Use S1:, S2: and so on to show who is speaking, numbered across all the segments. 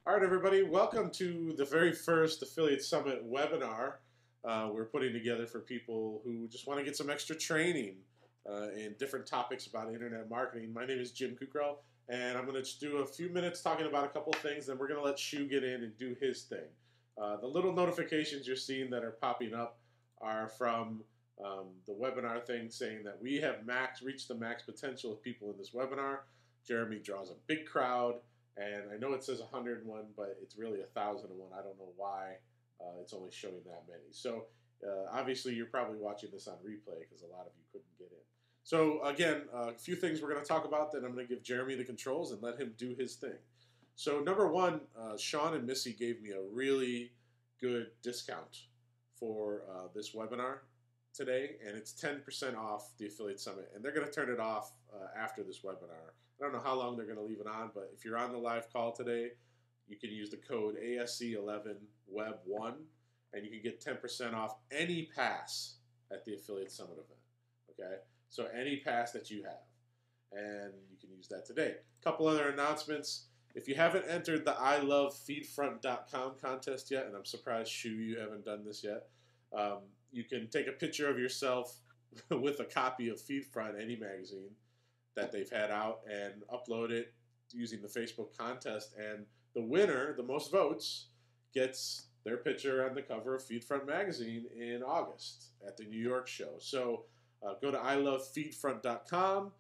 S1: All right, everybody, welcome to the very first Affiliate Summit webinar we're putting together for people who just want to get some extra training in different topics about internet marketing. My name is Jim Kukrell, and I'm going to just do a few minutes talking about a couple things, then we're going to let Shu get in and do his thing. The little notifications you're seeing that are popping up are from the webinar thing saying that we have reached the max potential of people in this webinar. Jeremy draws a big crowd. And I know it says 101, but it's really 1,001. I don't know why it's only showing that many. So obviously you're probably watching this on replay because a lot of you couldn't get in. So again, a few things we're going to talk about, then I'm going to give Jeremy the controls and let him do his thing. So number one, Sean and Missy gave me a really good discount for this webinar today, and it's 10% off the Affiliate Summit. And they're going to turn it off after this webinar. I don't know how long they're going to leave it on, but if you're on the live call today, you can use the code ASC11WEB1, and you can get 10% off any pass at the Affiliate Summit event. Okay, so any pass that you have, and you can use that today. A couple other announcements. If you haven't entered the ILoveFeedfront.com contest yet, and I'm surprised, Shu, you haven't done this yet, you can take a picture of yourself with a copy of Feedfront, any magazine that they've had out, and upload it using the Facebook contest, and the winner, the most votes, gets their picture on the cover of Feedfront magazine in August at the New York show. So go to ILoveFeedfront.com,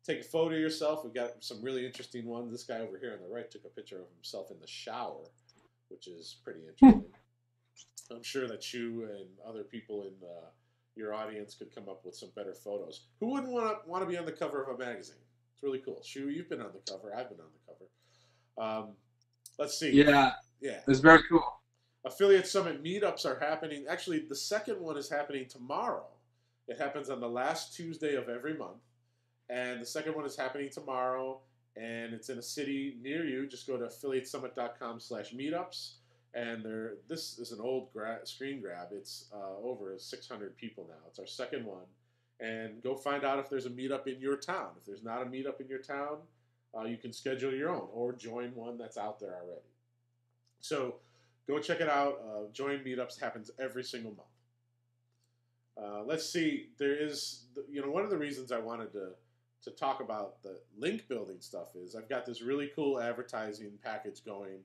S1: take a photo of yourself. We've got some really interesting ones. This guy over here on the right took a picture of himself in the shower, which is pretty interesting. I'm sure that you and other people in your audience could come up with some better photos. Who wouldn't want to be on the cover of a magazine? It's really cool. Shu, you've been on the cover. I've been on the cover. Let's see.
S2: Yeah, it's very cool.
S1: Affiliate Summit meetups are happening. Actually, the second one is happening tomorrow. It happens on the last Tuesday of every month. And the second one is happening tomorrow, and it's in a city near you. Just go to affiliatessummit.com/meetups. And this is an old screen grab. It's over 600 people now. It's our second one. And go find out if there's a meetup in your town. If there's not a meetup in your town, you can schedule your own or join one that's out there already. So go check it out. Join meetups happens every single month. Let's see. There is, one of the reasons I wanted to talk about the link building stuff is I've got this really cool advertising package going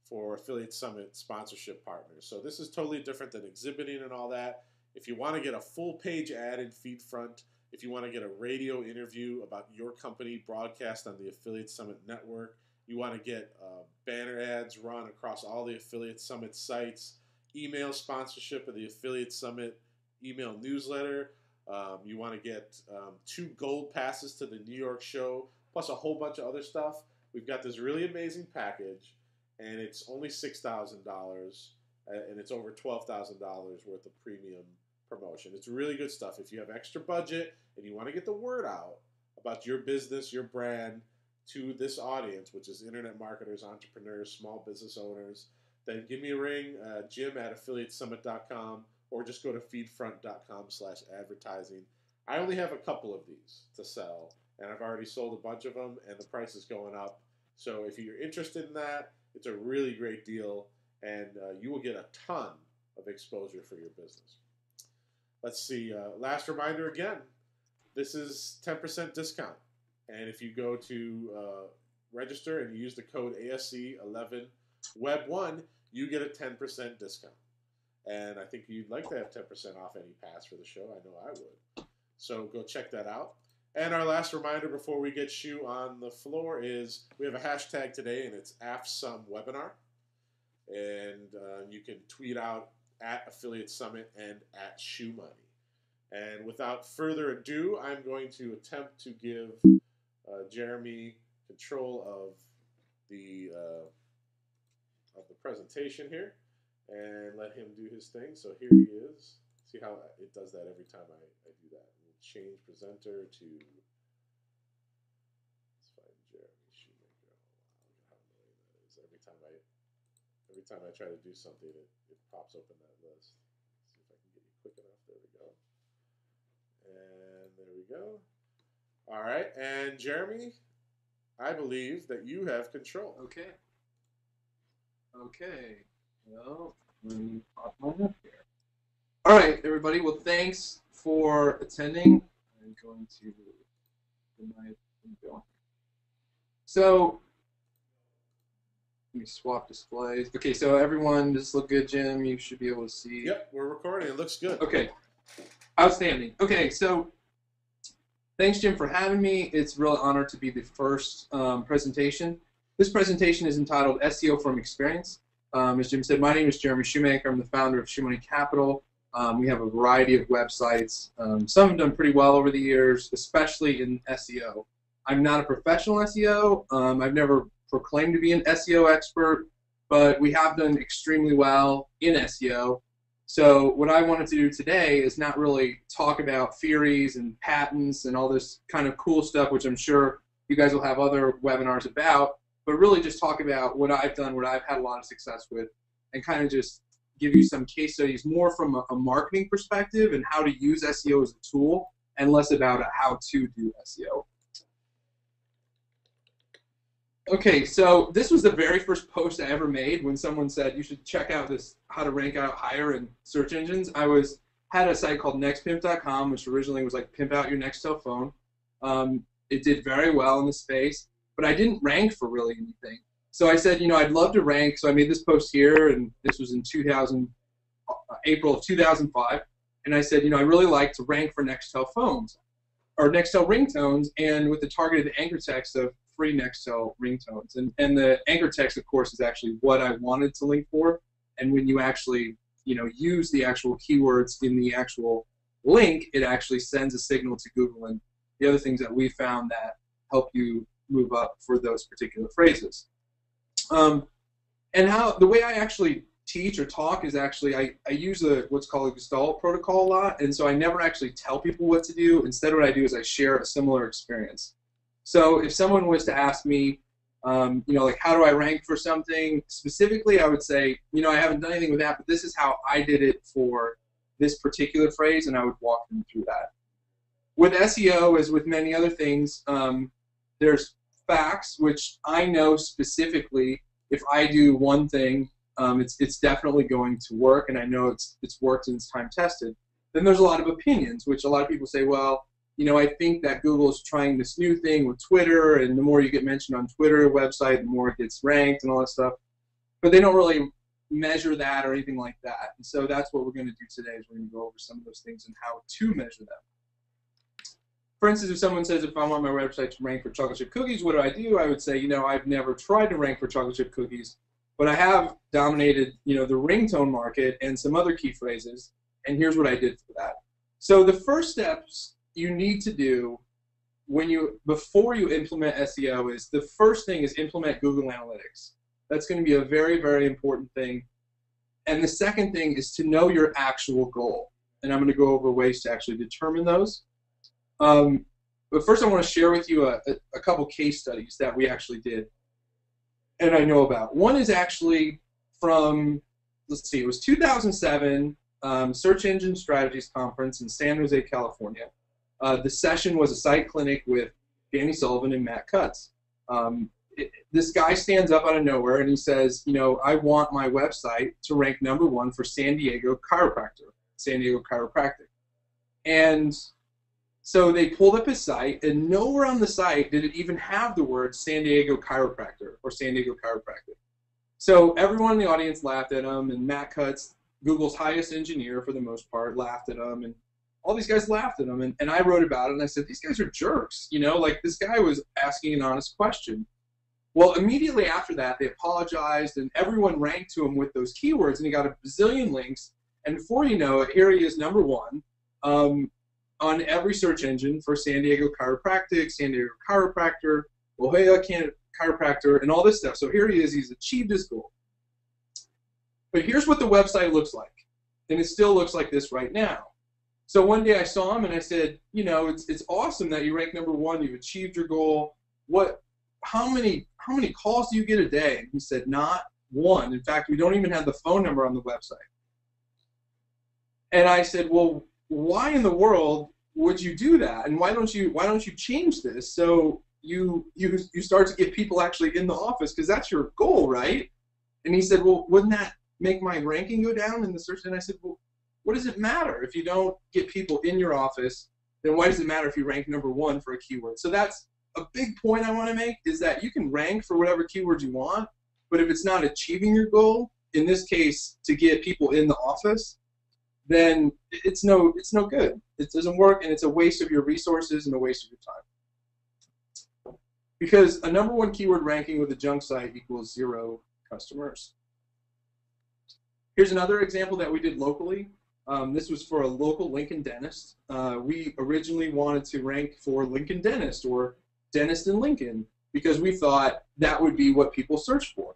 S1: for Affiliate Summit sponsorship partners. So this is totally different than exhibiting and all that. If you want to get a full page ad in Feedfront, if you want to get a radio interview about your company broadcast on the Affiliate Summit network, you want to get banner ads run across all the Affiliate Summit sites, email sponsorship of the Affiliate Summit email newsletter, you want to get 2 gold passes to the New York show, plus a whole bunch of other stuff, we've got this really amazing package. And it's only $6,000, and it's over $12,000 worth of premium promotion. It's really good stuff. If you have extra budget and you want to get the word out about your business, your brand to this audience, which is internet marketers, entrepreneurs, small business owners, then give me a ring, jim@affiliatesummit.com, or just go to feedfront.com/advertising. I only have a couple of these to sell, and I've already sold a bunch of them, and the price is going up. So if you're interested in that, it's a really great deal, and you will get a ton of exposure for your business. Let's see. Last reminder again, this is 10% discount. And if you go to register and you use the code ASC11WEB1, you get a 10% discount. And I think you'd like to have 10% off any pass for the show. I know I would. So go check that out. And our last reminder before we get Shu on the floor is we have a hashtag today, and it's AffSumWebinar. And you can tweet out at Affiliate Summit and at Shoemoney. And without further ado, I'm going to attempt to give Jeremy control of the presentation here and let him do his thing. So here he is. See how it does that every time I do that. Change presenter to, let's find Jeremy Shoemaker. Oh, wow, look at how annoying that is. Every time I try to do something, it pops open that list. Let's see if I can get you quick enough. There we go. And there we go. All right, and Jeremy, I believe that you have control.
S2: Okay. Okay. Well, let me pop mine up here. All right, everybody. Well, thanks for attending. I'm going to get my thing going. So, let me swap displays. Okay, so everyone, does this look good, Jim? You should be able to see.
S1: Yep, we're recording. It looks good.
S2: Okay. Outstanding. Okay, so thanks, Jim, for having me. It's a real honor to be the first presentation. This presentation is entitled SEO Firm Experience. As Jim said, my name is Jeremy Shoemaker. I'm the founder of Shoemoney Capital. We have a variety of websites. Some have done pretty well over the years, especially in SEO. I'm not a professional SEO. I've never proclaimed to be an SEO expert, but we have done extremely well in SEO. So what I wanted to do today is not really talk about theories and patents and all this kind of cool stuff, which I'm sure you guys will have other webinars about, but really just talk about what I've done, what I've had a lot of success with, and kind of just give you some case studies more from a marketing perspective and how to use SEO as a tool, and less about how to do SEO. Okay, so this was the very first post I ever made when someone said you should check out this how to rank out higher in search engines. I had a site called nextpimp.com, which originally was like pimp out your Nextel phone. It did very well in the space, but I didn't rank for really anything. So I said, I'd love to rank. So I made this post here, and this was in April of 2005. And I said, I really like to rank for Nextel phones or Nextel ringtones, and with the targeted anchor text of free Nextel ringtones. And the anchor text, of course, is actually what I wanted to link for. And when you actually, use the actual keywords in the actual link, it actually sends a signal to Google and the other things that we found that help you move up for those particular phrases. And the way I actually teach or talk is actually I use what's called a gestalt protocol a lot, and so I never actually tell people what to do. Instead, what I do is I share a similar experience. So if someone was to ask me, like how do I rank for something specifically, I would say, I haven't done anything with that, but this is how I did it for this particular phrase, and I would walk them through that. With SEO, as with many other things, there's facts, which I know specifically if I do one thing, it's definitely going to work, and I know it's worked and it's time tested. Then there's a lot of opinions, which a lot of people say, well, I think that Google's trying this new thing with Twitter, and the more you get mentioned on Twitter website, the more it gets ranked and all that stuff. But they don't really measure that or anything like that. And so that's what we're going to do today, is we're going to go over some of those things and how to measure them. For instance, if someone says, if I want my website to rank for chocolate chip cookies, what do? I would say, I've never tried to rank for chocolate chip cookies, but I have dominated, the ringtone market and some other key phrases, and here's what I did for that. So the first steps you need to do before you implement SEO is, the first thing is implement Google Analytics. That's going to be a very, very important thing. And the second thing is to know your actual goal. And I'm going to go over ways to actually determine those. But first I want to share with you a couple case studies that we actually did and I know about. One is actually from, let's see, it was 2007 Search Engine Strategies Conference in San Jose, California. The session was a site clinic with Danny Sullivan and Matt Cutts. This guy stands up out of nowhere and he says, I want my website to rank #1 for San Diego Chiropractic. And so they pulled up his site, and nowhere on the site did it even have the word San Diego Chiropractor or San Diego Chiropractic. So everyone in the audience laughed at him, and Matt Cutts, Google's highest engineer for the most part, laughed at him, and all these guys laughed at him. And I wrote about it, and I said, these guys are jerks. Like this guy was asking an honest question. Well, immediately after that, they apologized, and everyone ranked to him with those keywords, and he got a bazillion links. And before you know it, here he is, #1. On every search engine for San Diego Chiropractic, San Diego Chiropractor, La Jolla Chiropractor, and all this stuff. So here he is, he's achieved his goal. But here's what the website looks like. And it still looks like this right now. So one day I saw him and I said, it's awesome that you rank #1, you've achieved your goal. How many calls do you get a day? And he said, not one. In fact, we don't even have the phone number on the website. And I said, well, why in the world would you do that? And why don't you change this so you start to get people actually in the office, because that's your goal, right? And he said, well, wouldn't that make my ranking go down in the search? And I said, well, what does it matter? If you don't get people in your office, then why does it matter if you rank #1 for a keyword? So that's a big point I want to make, is that you can rank for whatever keywords you want, but if it's not achieving your goal, in this case, to get people in the office, then it's no good. It doesn't work, and it's a waste of your resources and a waste of your time. Because a #1 keyword ranking with a junk site equals 0 customers. Here's another example that we did locally. This was for a local Lincoln dentist. We originally wanted to rank for Lincoln Dentist or Dentist in Lincoln because we thought that would be what people search for.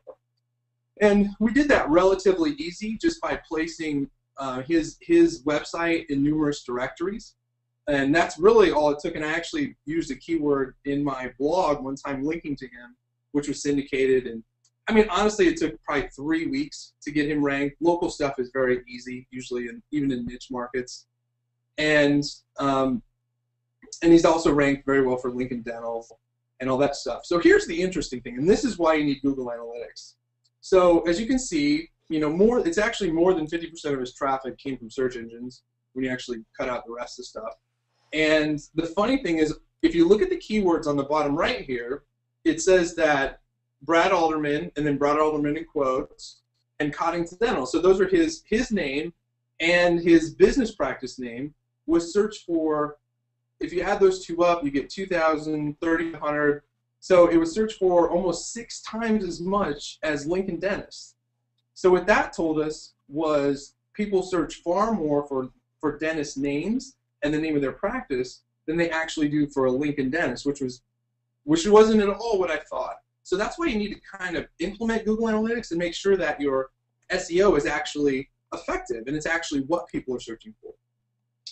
S2: And we did that relatively easy just by placing his website in numerous directories. And that's really all it took. And I actually used a keyword in my blog one time linking to him, which was syndicated. And I mean, honestly, it took probably 3 weeks to get him ranked. Local stuff is very easy, usually, even in niche markets. And he's also ranked very well for Lincoln Dental and all that stuff. So here's the interesting thing, and this is why you need Google Analytics. So as you can see, it's actually more than 50% of his traffic came from search engines when you actually cut out the rest of the stuff. And the funny thing is, if you look at the keywords on the bottom right here, it says that Brad Alderman, and then Brad Alderman in quotes, and Coddington Dental. So those are his name, and his business practice name was searched for. If you add those two up, you get 2,000, 3,500. So it was searched for almost 6 times as much as Lincoln Dentist. So what that told us was people search far more for dentist names and the name of their practice than they actually do for a Lincoln Dentist, which wasn't at all what I thought. So that's why you need to kind of implement Google Analytics and make sure that your SEO is actually effective and it's actually what people are searching for.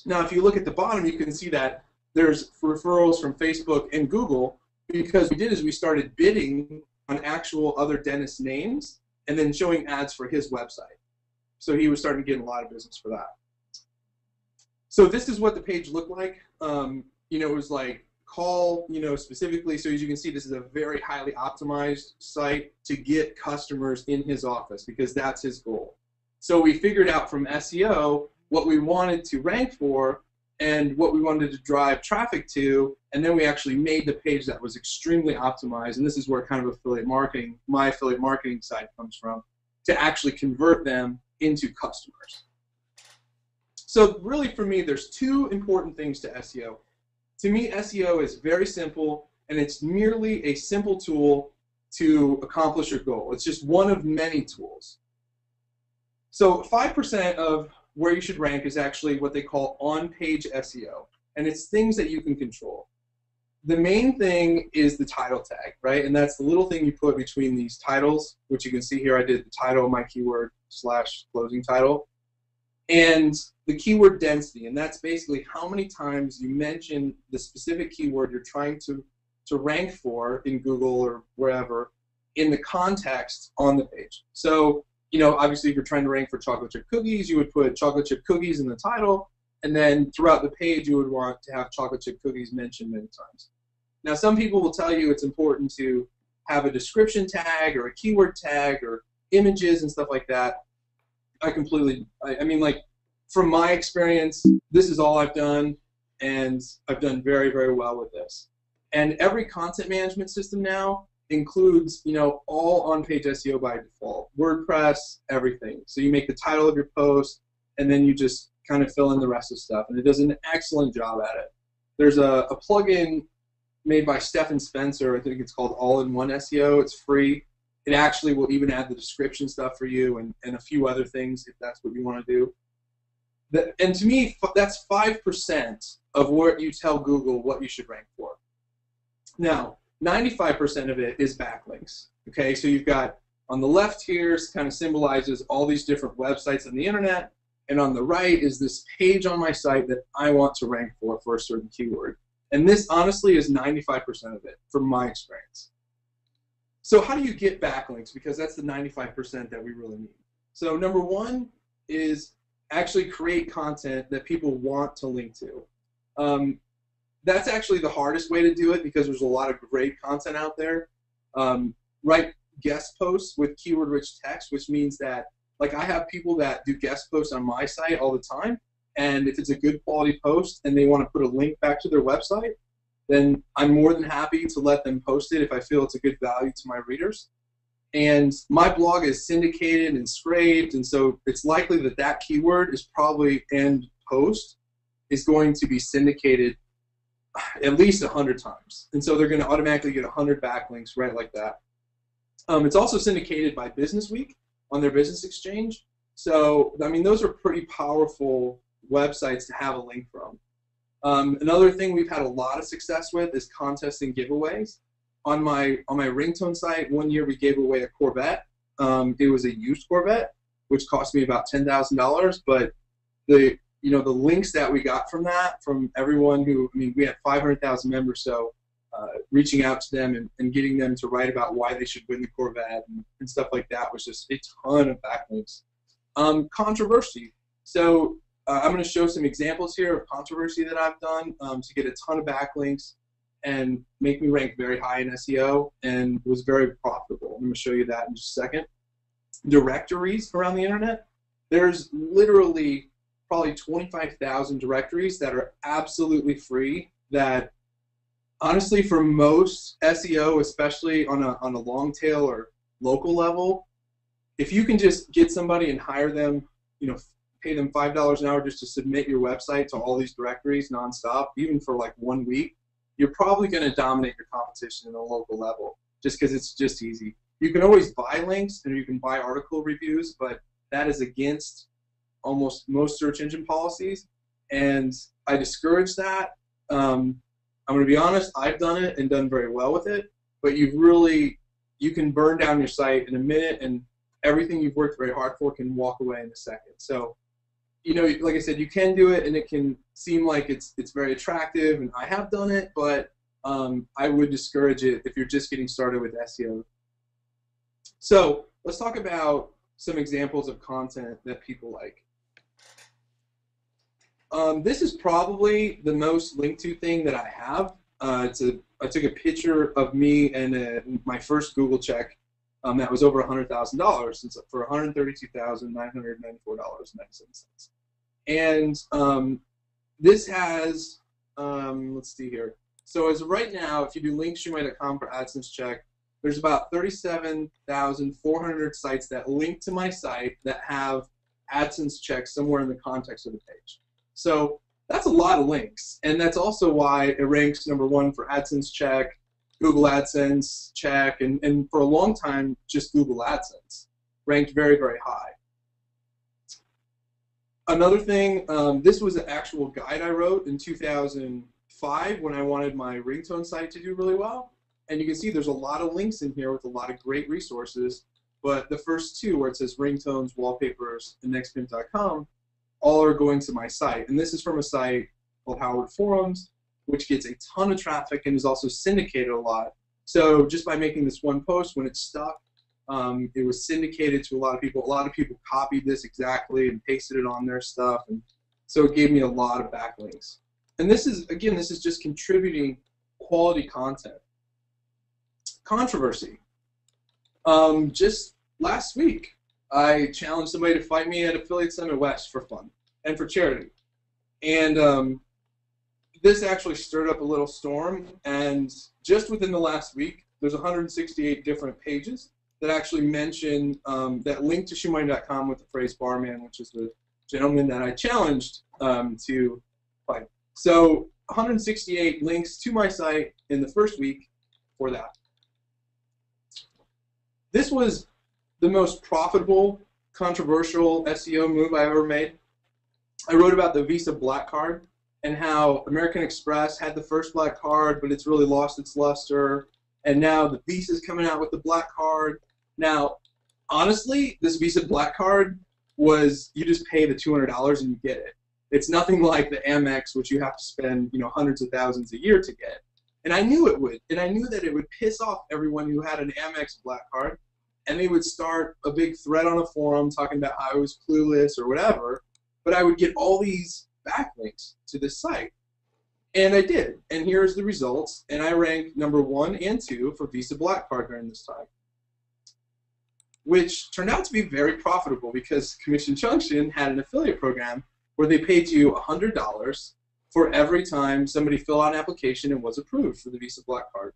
S2: Now, if you look at the bottom, you can see that there's referrals from Facebook and Google, because what we did is we started bidding on actual other dentist names and then showing ads for his website. So he was starting to get a lot of business for that. So this is what the page looked like. It was like call, specifically. So as you can see, this is a very highly optimized site to get customers in his office because that's his goal. So we figured out from SEO what we wanted to rank for and what we wanted to drive traffic to, and then we actually made the page that was extremely optimized, and this is where kind of my affiliate marketing side comes from, to actually convert them into customers. So really for me, there's 2 important things to SEO. To me, SEO is very simple, and it's merely a simple tool to accomplish your goal. It's just one of many tools. So 5% of where you should rank is actually what they call on-page SEO, and it's things that you can control. The main thing is the title tag, right? And that's the little thing you put between these titles, which you can see here I did the title of my keyword / closing title, and the keyword density, and that's basically how many times you mention the specific keyword you're trying to rank for in Google or wherever in the context on the page. So obviously, if you're trying to rank for chocolate chip cookies, you would put chocolate chip cookies in the title, and then throughout the page, you would want to have chocolate chip cookies mentioned many times. Now, some people will tell you it's important to have a description tag or a keyword tag or images and stuff like that. I mean, like, from my experience, this is all I've done, and I've done very, very well with this. And every content management system now includes, all on-page SEO by default. WordPress, everything. So you make the title of your post, and then you just kind of fill in the rest of the stuff, and it does an excellent job at it. There's a plugin made by Stephen Spencer. I think it's called All-in-One SEO. It's free. It actually will even add the description stuff for you and a few other things if that's what you want to do. And to me, that's 5% of what you tell Google what you should rank for. Now, 95% of it is backlinks. Okay, so you've got on the left here kind of symbolizes all these different websites on the internet, and on the right is this page on my site that I want to rank for a certain keyword. And this honestly is 95% of it from my experience. So how do you get backlinks? Because that's the 95% that we really need. So number 1 is actually create content that people want to link to. That's actually the hardest way to do it because there's a lot of great content out there. Right guest posts with keyword-rich text, which means that, like, I have people that do guest posts on my site all the time, and if it's a good quality post and they want to put a link back to their website, then I'm more than happy to let them post it if I feel it's a good value to my readers. And my blog is syndicated and scraped, and so it's likely that that keyword is probably, and post is going to be syndicated at least 100 times. And so they're going to automatically get 100 backlinks right like that. It's also syndicated by Business Week on their business exchange. So, I mean, those are pretty powerful websites to have a link from. Another thing we've had a lot of success with is contests and giveaways. On my Ringtone site, one year we gave away a Corvette. It was a used Corvette, which cost me about $10,000. But the links that we got from that, from everyone who, I mean, we had 500,000 members, so reaching out to them and getting them to write about why they should win the Corvette and stuff like that was just a ton of backlinks. Controversy. So I'm going to show some examples here of controversy that I've done to get a ton of backlinks and make me rank very high in SEO, and was very profitable. I'm going to show you that in just a second. Directories around the internet. There's literally probably 25,000 directories that are absolutely free that, honestly, for most SEO, especially on a long tail or local level, if you can just get somebody and hire them, pay them $5 an hour just to submit your website to all these directories nonstop, even for like 1 week, you're probably going to dominate your competition at a local level just because it's just easy. You can always buy links and you can buy article reviews, but that is against almost most search engine policies, and I discourage that. I'm going to be honest, I've done it and done very well with it, but you can burn down your site in a minute, and everything you've worked very hard for can walk away in a second. So, like I said, you can do it, and it can seem like it's very attractive, and I have done it, but I would discourage it if you're just getting started with SEO. So let's talk about some examples of content that people like. This is probably the most linked to thing that I have. I took a picture of me and my first Google check that was over $100,000 for $132,994.97. And this has, let's see here. So as of right now, if you do linkshoemoney.com for AdSense check, there's about 37,400 sites that link to my site that have AdSense checks somewhere in the context of the page. So that's a lot of links, and that's also why it ranks #1 for AdSense check, Google AdSense check, and for a long time, just Google AdSense ranked very, very high. Another thing, this was an actual guide I wrote in 2005 when I wanted my Ringtone site to do really well. And you can see there's a lot of links in here with a lot of great resources, but the first two, where it says Ringtones, Wallpapers, and nextpimp.com, all are going to my site. And this is from a site called Howard Forums, which gets a ton of traffic and is also syndicated a lot. So just by making this one post, when it stuck, it was syndicated to a lot of people. A lot of people copied this exactly and pasted it on their stuff. And so it gave me a lot of backlinks. And this is, again, this is just contributing quality content. Controversy. Just last week, I challenged somebody to fight me at Affiliate Summit West for fun and for charity. And this actually stirred up a little storm, and just within the last week, there's 168 different pages that actually mention, that link to Shoemoney.com with the phrase barman, which is the gentleman that I challenged to fight. So 168 links to my site in the first week for that. This was the most profitable, controversial SEO move I ever made. I wrote about the Visa Black Card and how American Express had the first Black Card, but it's really lost its luster. And now the Visa's coming out with the Black Card. Now, honestly, this Visa Black Card was, you just pay the $200 and you get it. It's nothing like the Amex, which you have to spend, hundreds of thousands a year to get. And I knew it would. And I knew that it would piss off everyone who had an Amex Black Card. And they would start a big thread on a forum talking about how I was clueless or whatever. But I would get all these backlinks to this site. And I did. And here's the results. And I ranked #1 and 2 for Visa Black Card during this time. which turned out to be very profitable because Commission Junction had an affiliate program where they paid you $100 for every time somebody filled out an application and was approved for the Visa Black Card.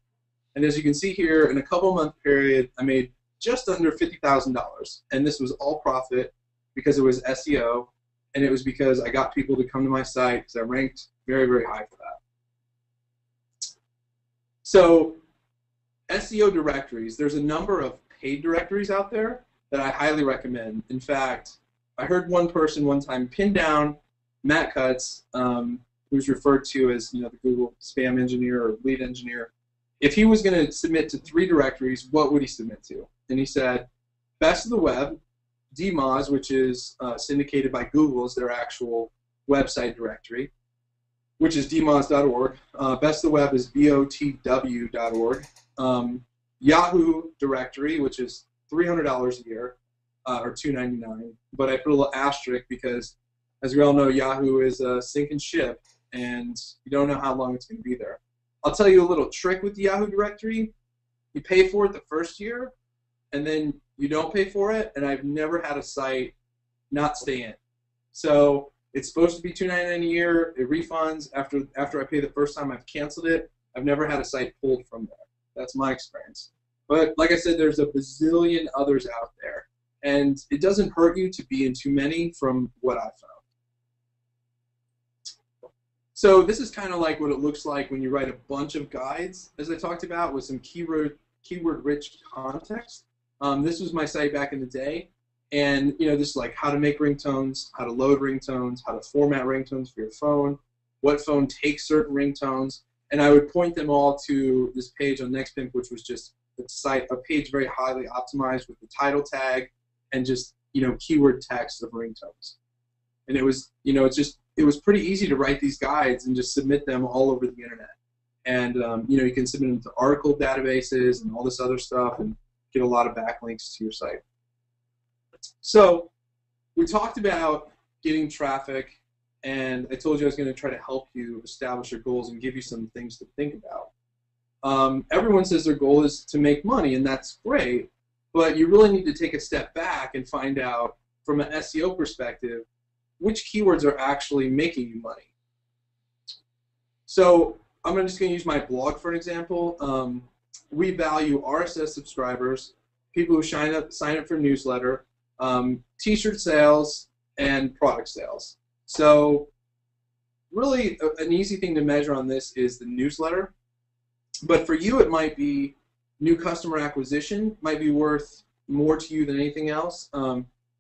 S2: And as you can see here, in a couple-month period, I made just under $50,000, and this was all profit because it was SEO, and it was because I got people to come to my site because I ranked very, very high for that. So SEO directories, there's a number of paid directories out there that I highly recommend. In fact, I heard one person one time pin down Matt Cutts, who's referred to as the Google spam engineer or lead engineer. If he was going to submit to 3 directories, what would he submit to? And he said, Best of the Web, DMOZ, which is syndicated by Google as their actual website directory, which is dmoz.org. Best of the Web is botw.org. Yahoo directory, which is $300 a year, or $299. But I put a little asterisk because, as we all know, Yahoo is a sink and ship, and you don't know how long it's going to be there. I'll tell you a little trick with the Yahoo directory. You pay for it the first year, and then you don't pay for it, and I've never had a site not stay in. So it's supposed to be $299 a year. It refunds after I pay the first time. I've canceled it. I've never had a site pulled from there. That's my experience. But like I said, there's a bazillion others out there, and it doesn't hurt you to be in too many from what I've found. So this is kind of like what it looks like when you write a bunch of guides, as I talked about, with some keyword-rich context. This was my site back in the day, and this is like how to make ringtones, how to load ringtones, how to format ringtones for your phone, what phone takes certain ringtones, and I would point them all to this page on NextPimp, which was just a page very highly optimized with the title tag and just keyword text of ringtones. And it was it was pretty easy to write these guides and just submit them all over the internet. And you can submit them to article databases and all this other stuff and get a lot of backlinks to your site. So we talked about getting traffic, and I told you I was going to try to help you establish your goals and give you some things to think about. Everyone says their goal is to make money, and that's great, but you really need to take a step back and find out, from an SEO perspective, which keywords are actually making you money. So I'm just going to use my blog for an example. We value RSS subscribers, people who sign up for newsletter, t-shirt sales, and product sales. So really an easy thing to measure on this is the newsletter. But for you, it might be new customer acquisition, might be worth more to you than anything else.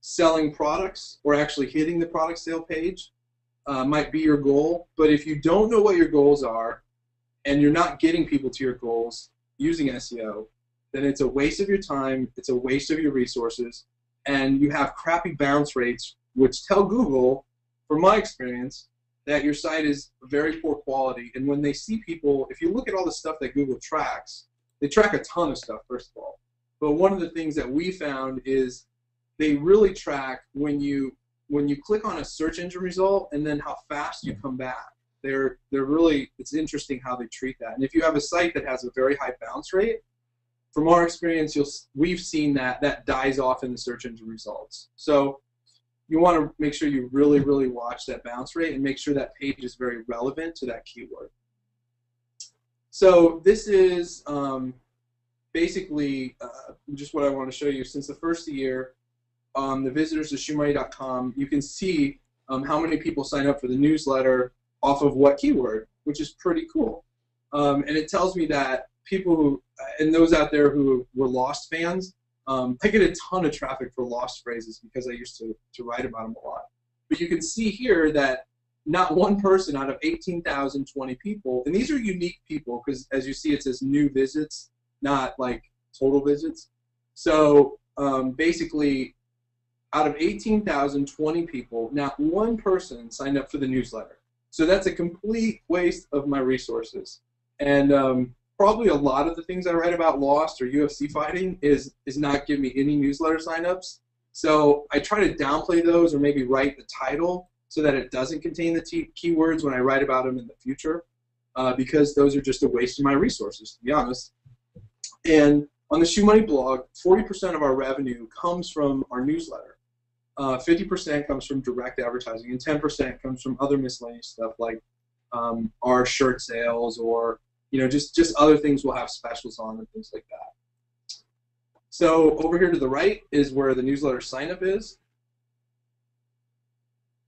S2: Selling products or actually hitting the product sale page might be your goal. But if you don't know what your goals are and you're not getting people to your goals using SEO, then it's a waste of your time, it's a waste of your resources, and you have crappy bounce rates, which tell Google, from my experience, that your site is very poor quality. And when they see people, if you look at all the stuff that Google tracks, they track a ton of stuff, first of all. But one of the things that we found is they really track when you click on a search engine result and then how fast you come back. They're really, it's interesting how they treat that. And if you have a site that has a very high bounce rate, from our experience, we've seen that dies off in the search engine results. So you want to make sure you really, really watch that bounce rate and make sure that page is very relevant to that keyword. So this is basically just what I want to show you. Since the first year, the visitors to Shoemoney.com, you can see how many people sign up for the newsletter off of what keyword, which is pretty cool. And it tells me that people who, and those out there who were Lost fans, I get a ton of traffic for Lost phrases because I used to write about them a lot. But you can see here that not one person out of 18,020 people, and these are unique people because as you see it says new visits, not like total visits. So basically, out of 18,020 people, not one person signed up for the newsletter. So that's a complete waste of my resources. And probably a lot of the things I write about Lost or UFC fighting is not giving me any newsletter signups. So I try to downplay those or maybe write the title so that it doesn't contain the keywords when I write about them in the future because those are just a waste of my resources, to be honest. And On the Shoemoney blog, 40% of our revenue comes from our newsletter. 50% comes from direct advertising, and 10% comes from other miscellaneous stuff like our shirt sales, or just other things we'll have specials on and things like that. So over here to the right is where the newsletter sign up is.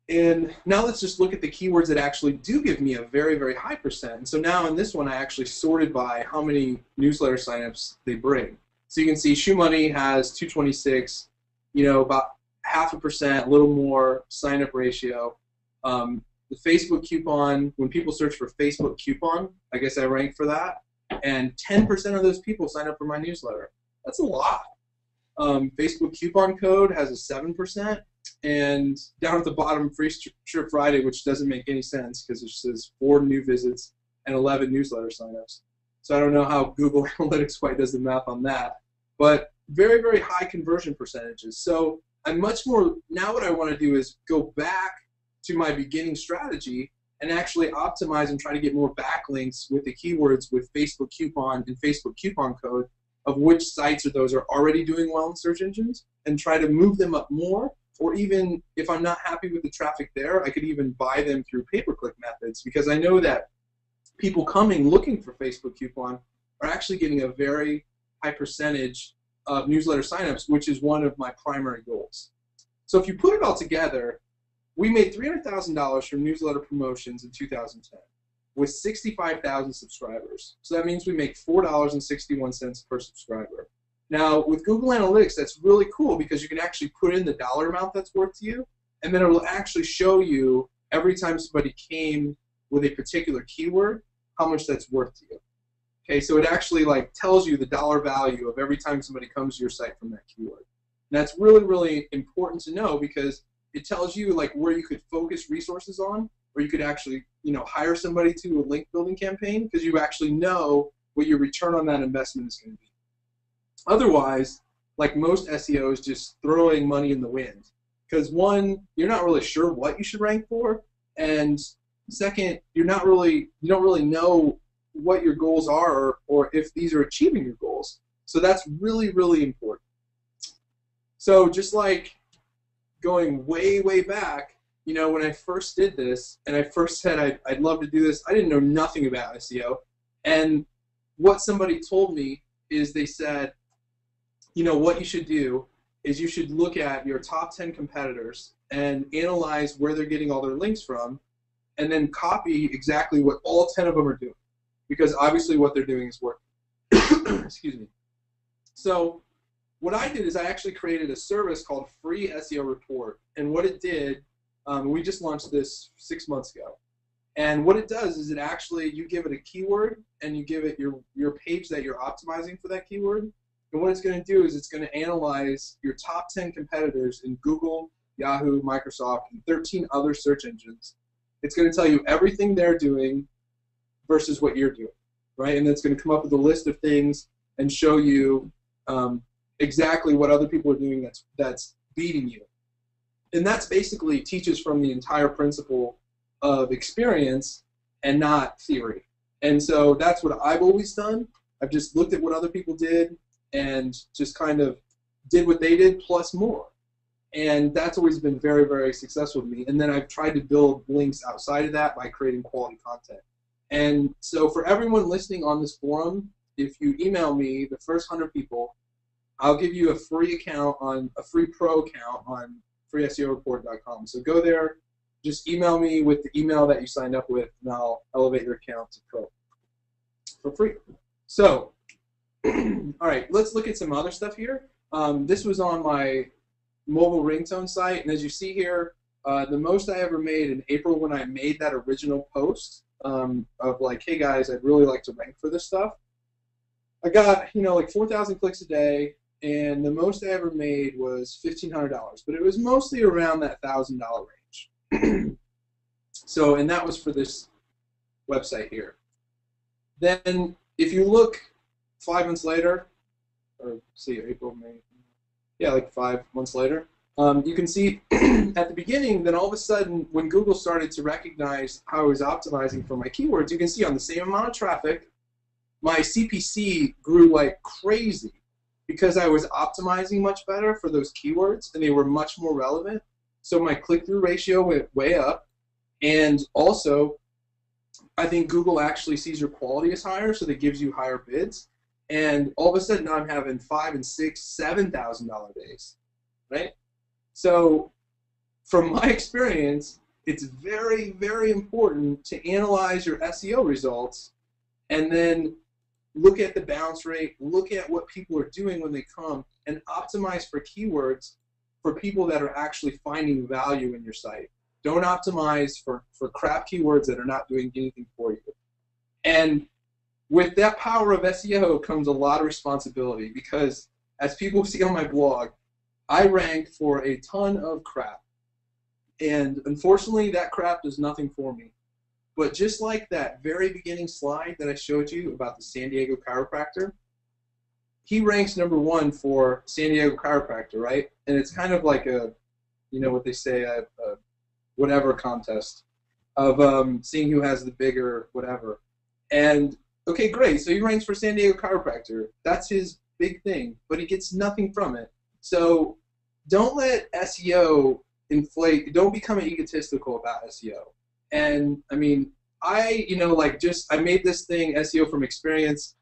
S2: And now let's just look at the keywords that actually do give me a very, very high percent. And so now in this one, I actually sorted by how many newsletter signups they bring. So you can see Shoemoney has 226, about 0.5%, a little more sign up ratio. The Facebook coupon, when people search for Facebook coupon, I guess I rank for that. And 10% of those people sign up for my newsletter. That's a lot. Facebook coupon code has a 7%. And down at the bottom, Free Shirt Friday, which doesn't make any sense because it says 4 new visits and 11 newsletter signups. So I don't know how Google Analytics quite does the math on that. But very, very high conversion percentages. So I'm much more, now what I want to do is go back to my beginning strategy and actually optimize and try to get more backlinks with the keywords with Facebook coupon and Facebook coupon code of which sites or those are already doing well in search engines, and try to move them up more. Or even if I'm not happy with the traffic there, I could even buy them through pay-per-click methods, because I know that people coming looking for Facebook coupon are actually getting a very high percentage of newsletter signups, which is one of my primary goals. So if you put it all together, we made $300,000 from newsletter promotions in 2010 with 65,000 subscribers. So that means we make $4.61 per subscriber. Now, with Google Analytics, that's really cool because you can actually put in the dollar amount that's worth to you, and then it will actually show you every time somebody came with a particular keyword, how much that's worth to you. Okay, so it actually tells you the dollar value of every time somebody comes to your site from that keyword. And that's really, really important to know because it tells you where you could focus resources on, or you could actually hire somebody to a link building campaign, because you actually know what your return on that investment is going to be. Otherwise, like most SEOs, just throwing money in the wind. Because one, you're not really sure what you should rank for, and second, you don't really know what your goals are, or if these are achieving your goals. So that's really, really important. So just like going way, way back, when I first did this, and I first said I'd love to do this, I didn't know nothing about SEO. And what somebody told me is they said, what you should do is you should look at your top 10 competitors and analyze where they're getting all their links from, and then copy exactly what all 10 of them are doing, because obviously what they're doing is working. Excuse me. So what I did is I actually created a service called Free SEO Report, and what it did, we just launched this 6 months ago, and what it does is you give it a keyword, and you give it your page that you're optimizing for that keyword. And what it's going to do is it's going to analyze your top 10 competitors in Google, Yahoo, Microsoft, and 13 other search engines. It's going to tell you everything they're doing versus what you're doing, right? And it's going to come up with a list of things and show you exactly what other people are doing that's beating you. And that's basically teaches from the entire principle of experience and not theory. And so that's what I've always done. I've just looked at what other people did and just kind of did what they did plus more. And that's always been very, very successful to me. And then I've tried to build links outside of that by creating quality content. And so for everyone listening on this forum, if you email me, the first 100 people, I'll give you a free pro account on freeseoreport.com. So go there, just email me with the email that you signed up with, and I'll elevate your account to pro for free. So, all right, let's look at some other stuff here. This was on my mobile ringtone site, and as you see here, the most I ever made in April when I made that original post of hey guys, I'd really like to rank for this stuff. I got 4,000 clicks a day, and the most I ever made was $1,500, but it was mostly around that $1,000 range. So, and that was for this website here. Then, if you look 5 months later, or see April, May, yeah, 5 months later, you can see at the beginning, then all of a sudden, when Google started to recognize how I was optimizing for my keywords, you can see on the same amount of traffic, my CPC grew like crazy. because I was optimizing much better for those keywords and they were much more relevant. So my click-through ratio went way up. And also, I think Google actually sees your quality is higher, so that gives you higher bids. And all of a sudden, I'm having $5,000 and $6,000, $7,000 days, right? So from my experience, it's very, very important to analyze your SEO results and then look at the bounce rate, look at what people are doing when they come, and optimize for keywords for people that are actually finding value in your site. Don't optimize for crap keywords that are not doing anything for you. And with that power of SEO comes a lot of responsibility, because as people see on my blog, I rank for a ton of crap. And unfortunately, that crap does nothing for me. But just like that very beginning slide that I showed you about the San Diego chiropractor, he ranks #1 for San Diego chiropractor, right? And it's kind of like a, you know what they say, a whatever contest of seeing who has the bigger whatever. And okay, great. So he ranks for San Diego chiropractor. That's his big thing, but he gets nothing from it. So don't let SEO inflate. Don't become egotistical about SEO. And I mean, I made this thing, SEO Firm Experience.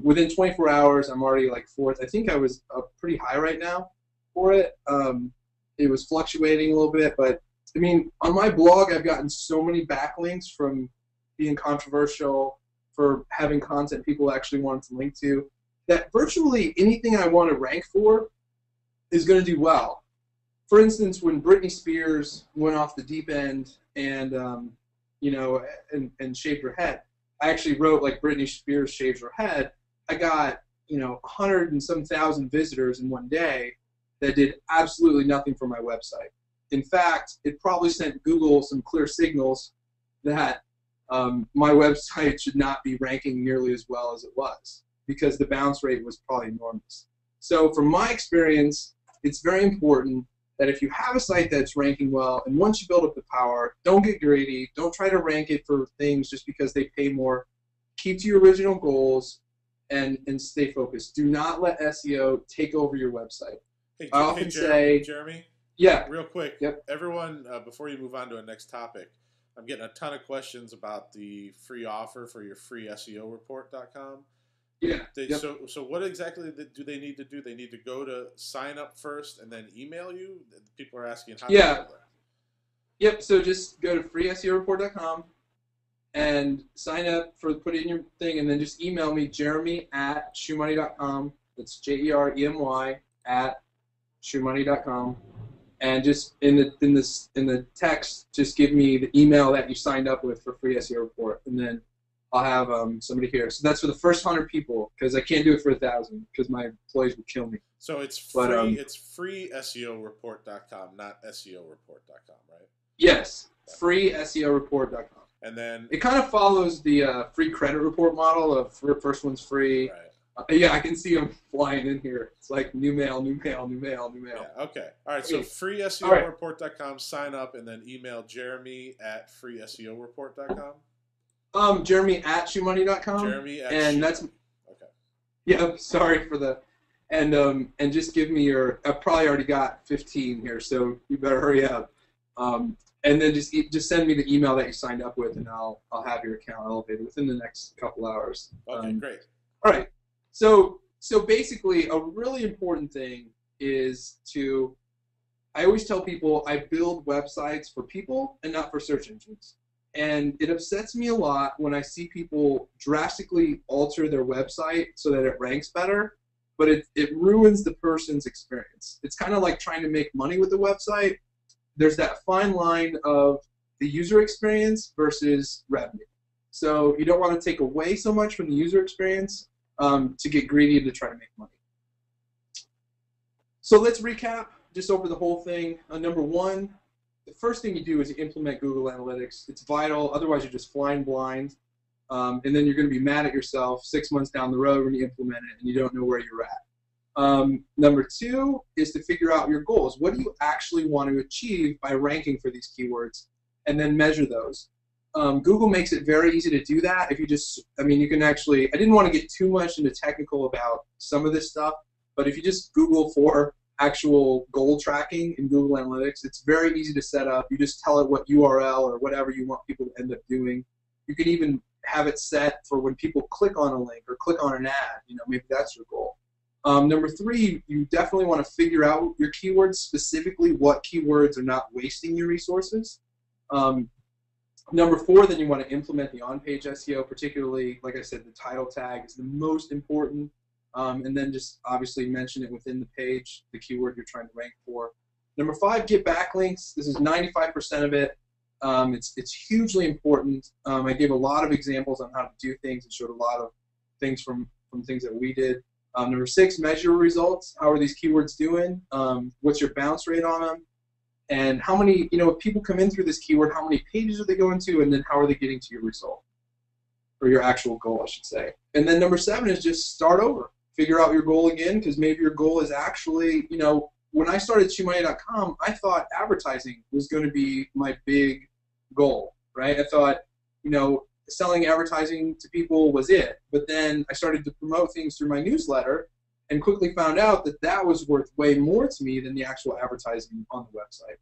S2: Within 24 hours, I'm already like 4th. I think I was pretty high right now for it. It was fluctuating a little bit, but I mean, on my blog, I've gotten so many backlinks from being controversial, for having content people actually wanted to link to, that virtually anything I want to rank for is going to do well. For instance, when Britney Spears went off the deep end and shaved her head, I actually wrote like Britney Spears shaves her head. I got 100 and some thousand visitors in one day that did absolutely nothing for my website. In fact, it probably sent Google some clear signals that my website should not be ranking nearly as well as it was, because the bounce rate was probably enormous. So from my experience, it's very important that if you have a site that's ranking well, and once you build up the power, don't get greedy. Don't try to rank it for things just because they pay more. Keep to your original goals and stay focused. Do not let SEO take over your website.
S1: Hey,
S2: I often say,
S1: Jeremy?
S2: Yeah.
S1: Real quick,
S2: Yep.
S1: Everyone, before you move on to a next topic, I'm getting a ton of questions about the free offer for your free SEO report.com.
S2: Yeah.
S1: So what exactly do they need to do? They need to go to sign up first and then email you? People are asking how to do that.
S2: Yep, so just go to freeseoreport.com and sign up put in your thing, and then just email me, jeremy@shoemoney.com. That's JEREMY @shoemoney.com. And just in the text, just give me the email that you signed up with for free SEO report, and then I'll have somebody here. So that's for the first 100 people, because I can't do it for 1,000, because my employees would kill me.
S1: So it's free. It's free SEOreport.com, not SEOreport.com, right?
S2: Yes, free SEOreport.com.
S1: And then
S2: it kind of follows the free credit report model of first one's free.
S1: Right.
S2: Yeah, I can see them flying in here. It's like new mail, new mail, new mail, new mail.
S1: Yeah, okay. All right, so free SEOreport.com, sign up, and then email jeremy@freeseoreport.com.
S2: Jeremy@shoemoney.com.
S1: That's okay.
S2: Yeah, sorry for the and just give me your. I've probably already got 15 here, so you better hurry up. And then just send me the email that you signed up with, and I'll have your account elevated within the next couple hours.
S1: Okay, great.
S2: All right. So basically, a really important thing is I always tell people I build websites for people and not for search engines. And it upsets me a lot when I see people drastically alter their website so that it ranks better, but it ruins the person's experience. It's kind of like trying to make money with the website. There's that fine line of the user experience versus revenue. So you don't want to take away so much from the user experience to get greedy to try to make money. So let's recap just over the whole thing. Number one, the first thing you do is you implement Google Analytics. It's vital, otherwise you're just flying blind. And then you're going to be mad at yourself 6 months down the road when you implement it and you don't know where you're at. Number two is to figure out your goals. What do you actually want to achieve by ranking for these keywords? And then measure those. Google makes it very easy to do that. If you just, you can actually, I didn't want to get too much into technical about some of this stuff, But if you just Google for actual goal tracking in Google Analytics, it's very easy to set up. You just tell it what URL or whatever you want people to end up doing. You can even have it set for when people click on a link or click on an ad. Maybe that's your goal. Number 3, you definitely want to figure out your keywords, specifically what keywords are not wasting your resources. Number 4, then you want to implement the on-page SEO, particularly, like I said, the title tag is the most important. And then just obviously mention it within the page, the keyword you're trying to rank for. Number 5, get backlinks. This is 95% of it. It's hugely important. I gave a lot of examples on how to do things and showed a lot of things from things that we did. Number 6, measure results. How are these keywords doing? What's your bounce rate on them? And how many, if people come in through this keyword, how many pages are they going to? And then how are they getting to your result? Or your actual goal, I should say. And then number 7 is just start over. Figure out your goal again, because maybe your goal is actually, when I started Shoemoney.com, I thought advertising was going to be my big goal, right? I thought, selling advertising to people was it. But then I started to promote things through my newsletter and quickly found out that that was worth way more to me than the actual advertising on the website.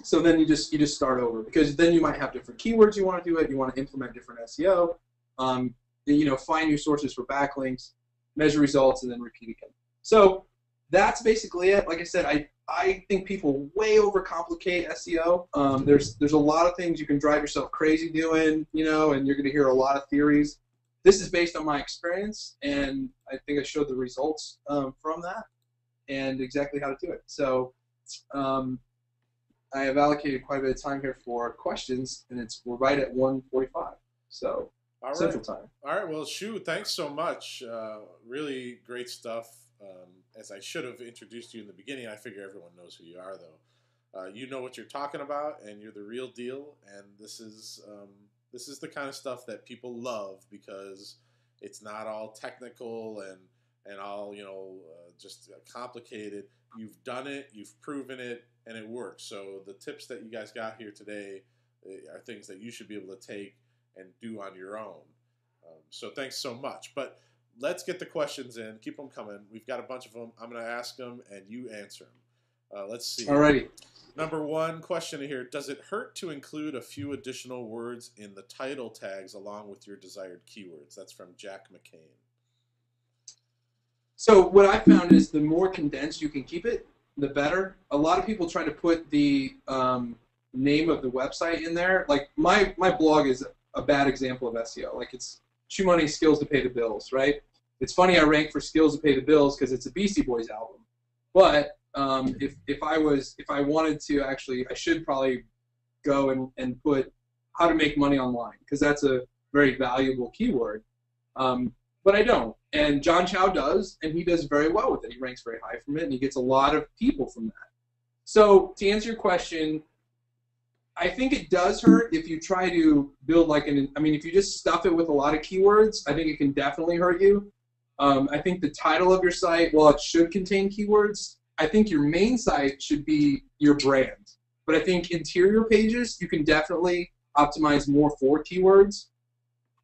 S2: So then you just start over, because then you might have different keywords you want to do it. You want to implement different SEO. Find new sources for backlinks, measure results, and then repeat again. So that's basically it. Like I said, I think people way overcomplicate SEO. There's a lot of things you can drive yourself crazy doing, and you're going to hear a lot of theories. This is based on my experience, and I think I showed the results from that and exactly how to do it. So I have allocated quite a bit of time here for questions, and we're right at 1:45. So Central Time. All
S1: right. Well, Shu, thanks so much. Really great stuff. As I should have introduced you in the beginning, I figure everyone knows who you are, though. You know what you're talking about, and you're the real deal. And this is the kind of stuff that people love, because it's not all technical and all just complicated. You've done it, you've proven it, and it works. So the tips that you guys got here today are things that you should be able to take and do on your own. So thanks so much. But let's get the questions in. Keep them coming. We've got a bunch of them. I'm going to ask them, and you answer them. Let's see.
S2: Alrighty.
S1: Number 1 question here. Does it hurt to include a few additional words in the title tags along with your desired keywords? That's from Jack McCain.
S2: So what I found is the more condensed you can keep it, the better. A lot of people try to put the name of the website in there. Like my blog is a bad example of SEO. Like it's Shoemoney Skills to Pay the Bills, right? It's funny I rank for Skills to Pay the Bills because it's a Beastie Boys album. But if I wanted to actually, I should probably go and put how to make money online, because that's a very valuable keyword. But I don't. And John Chow does, and he does very well with it. He ranks very high from it, and he gets a lot of people from that. So to answer your question, I think it does hurt if you try to build if you just stuff it with a lot of keywords, I think it can definitely hurt you. I think the title of your site, while it should contain keywords, I think your main site should be your brand. But I think interior pages, you can definitely optimize more for keywords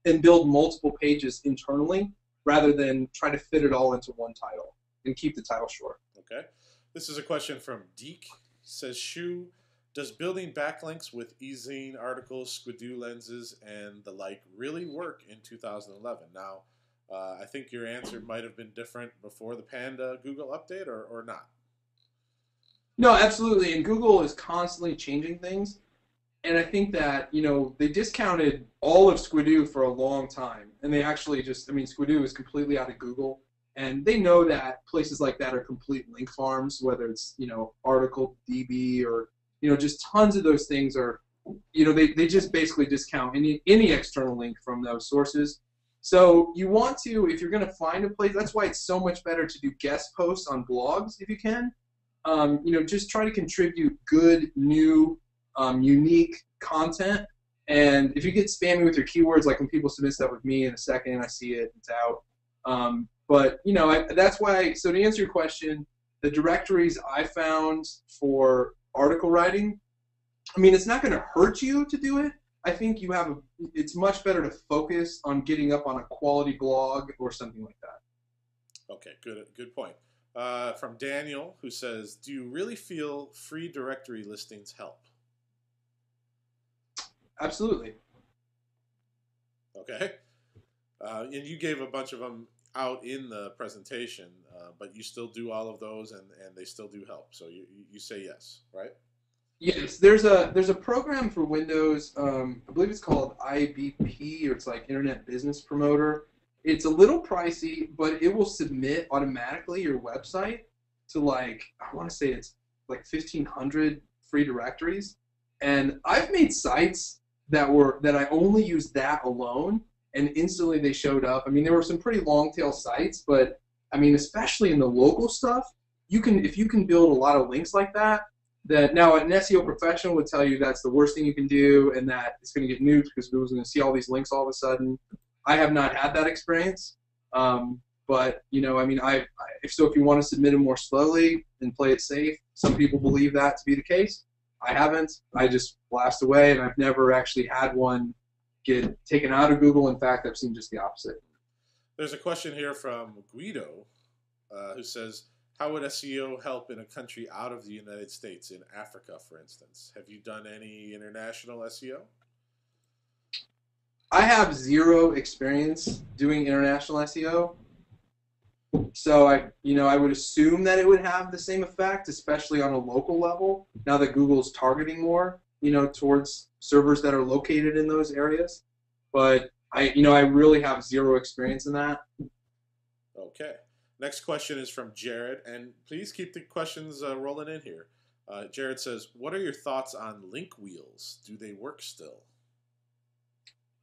S2: and build multiple pages internally rather than try to fit it all into one title and keep the title short.
S1: Okay. This is a question from Deke. He says, Shu, does building backlinks with e-zine articles, Squidoo lenses, and the like really work in 2011? Now, I think your answer might have been different before the Panda Google update, or not.
S2: No, absolutely. And Google is constantly changing things. And I think that, they discounted all of Squidoo for a long time. And they actually Squidoo is completely out of Google. And they know that places like that are complete link farms, whether it's, article DB or, just tons of those things are, they just basically discount any external link from those sources. So you want to, if you're going to find a place, that's why it's so much better to do guest posts on blogs if you can. Just try to contribute good, new, unique content. And if you get spammy with your keywords, like when people submit stuff with me in a second, I see it, it's out. That's why, so to answer your question, the directories I found for article writing, it's not going to hurt you to do it. I think it's much better to focus on getting up on a quality blog or something like that.
S1: Okay, good point. From Daniel, who says, do you really feel free directory listings help?
S2: Absolutely.
S1: Okay. And you gave a bunch of them out in the presentation, but you still do all of those, and they still do help. So you say yes, right?
S2: Yes, there's a program for Windows. I believe it's called IBP, or it's like Internet Business Promoter. It's a little pricey, but it will submit automatically your website to, like, I want to say it's like 1,500 free directories. And I've made sites that I only used that alone, and instantly they showed up. I mean, there were some pretty long tail sites, but I mean, especially in the local stuff, if you can build a lot of links like that. That now an SEO professional would tell you that's the worst thing you can do, and that it's going to get nuked because Google's going to see all these links all of a sudden. I have not had that experience, but you know, I mean, if you want to submit them more slowly and play it safe, some people believe that to be the case. I haven't. I just blast away, and I've never actually had one get taken out of Google. In fact, I've seen just the opposite.
S1: There's a question here from Guido, who says, how would SEO help in a country out of the United States, in Africa, for instance? Have you done any international SEO?
S2: I have zero experience doing international SEO. So I would assume that it would have the same effect, especially on a local level, now that Google's targeting more, towards servers that are located in those areas. But I really have zero experience in that.
S1: Okay. Next question is from Jared, and please keep the questions rolling in here. Jared says, what are your thoughts on link wheels? Do they work still?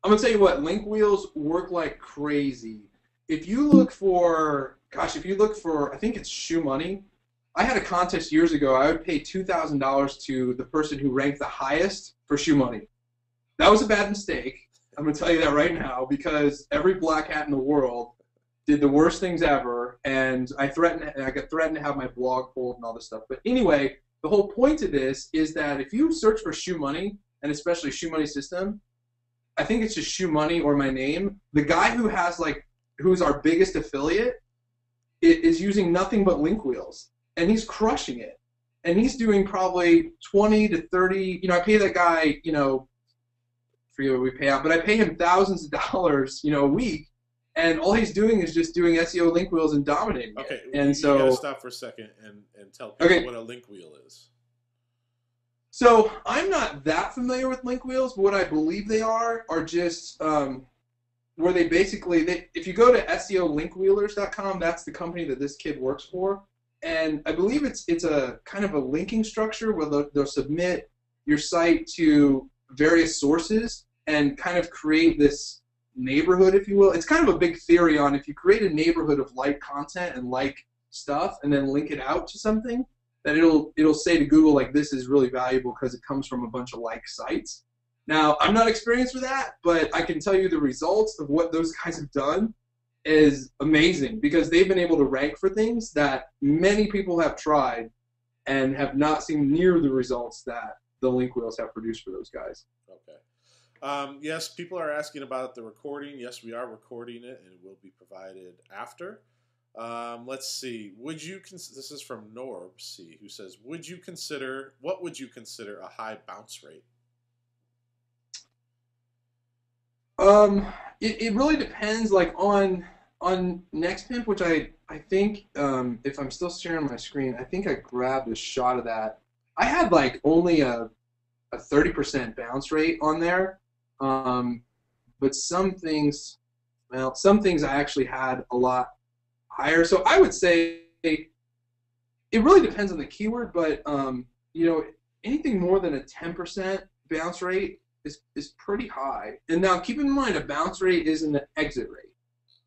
S2: I'm going to tell you what, link wheels work like crazy. If you look for, I think it's Shoemoney. I had a contest years ago. I would pay $2,000 to the person who ranked the highest for Shoemoney. That was a bad mistake. I'm going to tell you that right now, because every black hat in the world did the worst things ever, and I got threatened to have my blog pulled and all this stuff. But anyway, the whole point of this is that if you search for Shoemoney, and especially Shoemoney system, I think it's just Shoemoney or my name. The guy who's our biggest affiliate is using nothing but link wheels, and he's crushing it. And he's doing probably 20 to 30. I pay that guy, forget what we pay out, but I pay him thousands of dollars, a week. And all he's doing is just doing SEO link wheels and dominating it.
S1: Okay,
S2: and
S1: you gotta stop for a second and tell people what a link wheel is.
S2: So I'm not that familiar with link wheels, but what I believe they are just where they basically, if you go to SEOlinkwheelers.com, that's the company that this kid works for. And I believe it's a kind of a linking structure where they'll submit your site to various sources and kind of create this neighborhood, if you will. It's kind of a big theory on if you create a neighborhood of like content and like stuff and then link it out to something, that it'll say to Google, like, this is really valuable because it comes from a bunch of like sites. Now, I'm not experienced with that, but I can tell you the results of what those guys have done is amazing, because they've been able to rank for things that many people have tried and have not seen near the results that the link wheels have produced for those guys. Okay.
S1: Yes, people are asking about the recording. Yes, we are recording it, and it will be provided after. Let's see. This is from Norb C, who says, what would you consider a high bounce rate?
S2: It really depends, like on NextPimp, which I think, if I'm still sharing my screen, I think I grabbed a shot of that. I had like only a 30% bounce rate on there. But some things I actually had a lot higher. So I would say it really depends on the keyword, but anything more than a 10% bounce rate is pretty high. And now keep in mind, a bounce rate isn't an exit rate.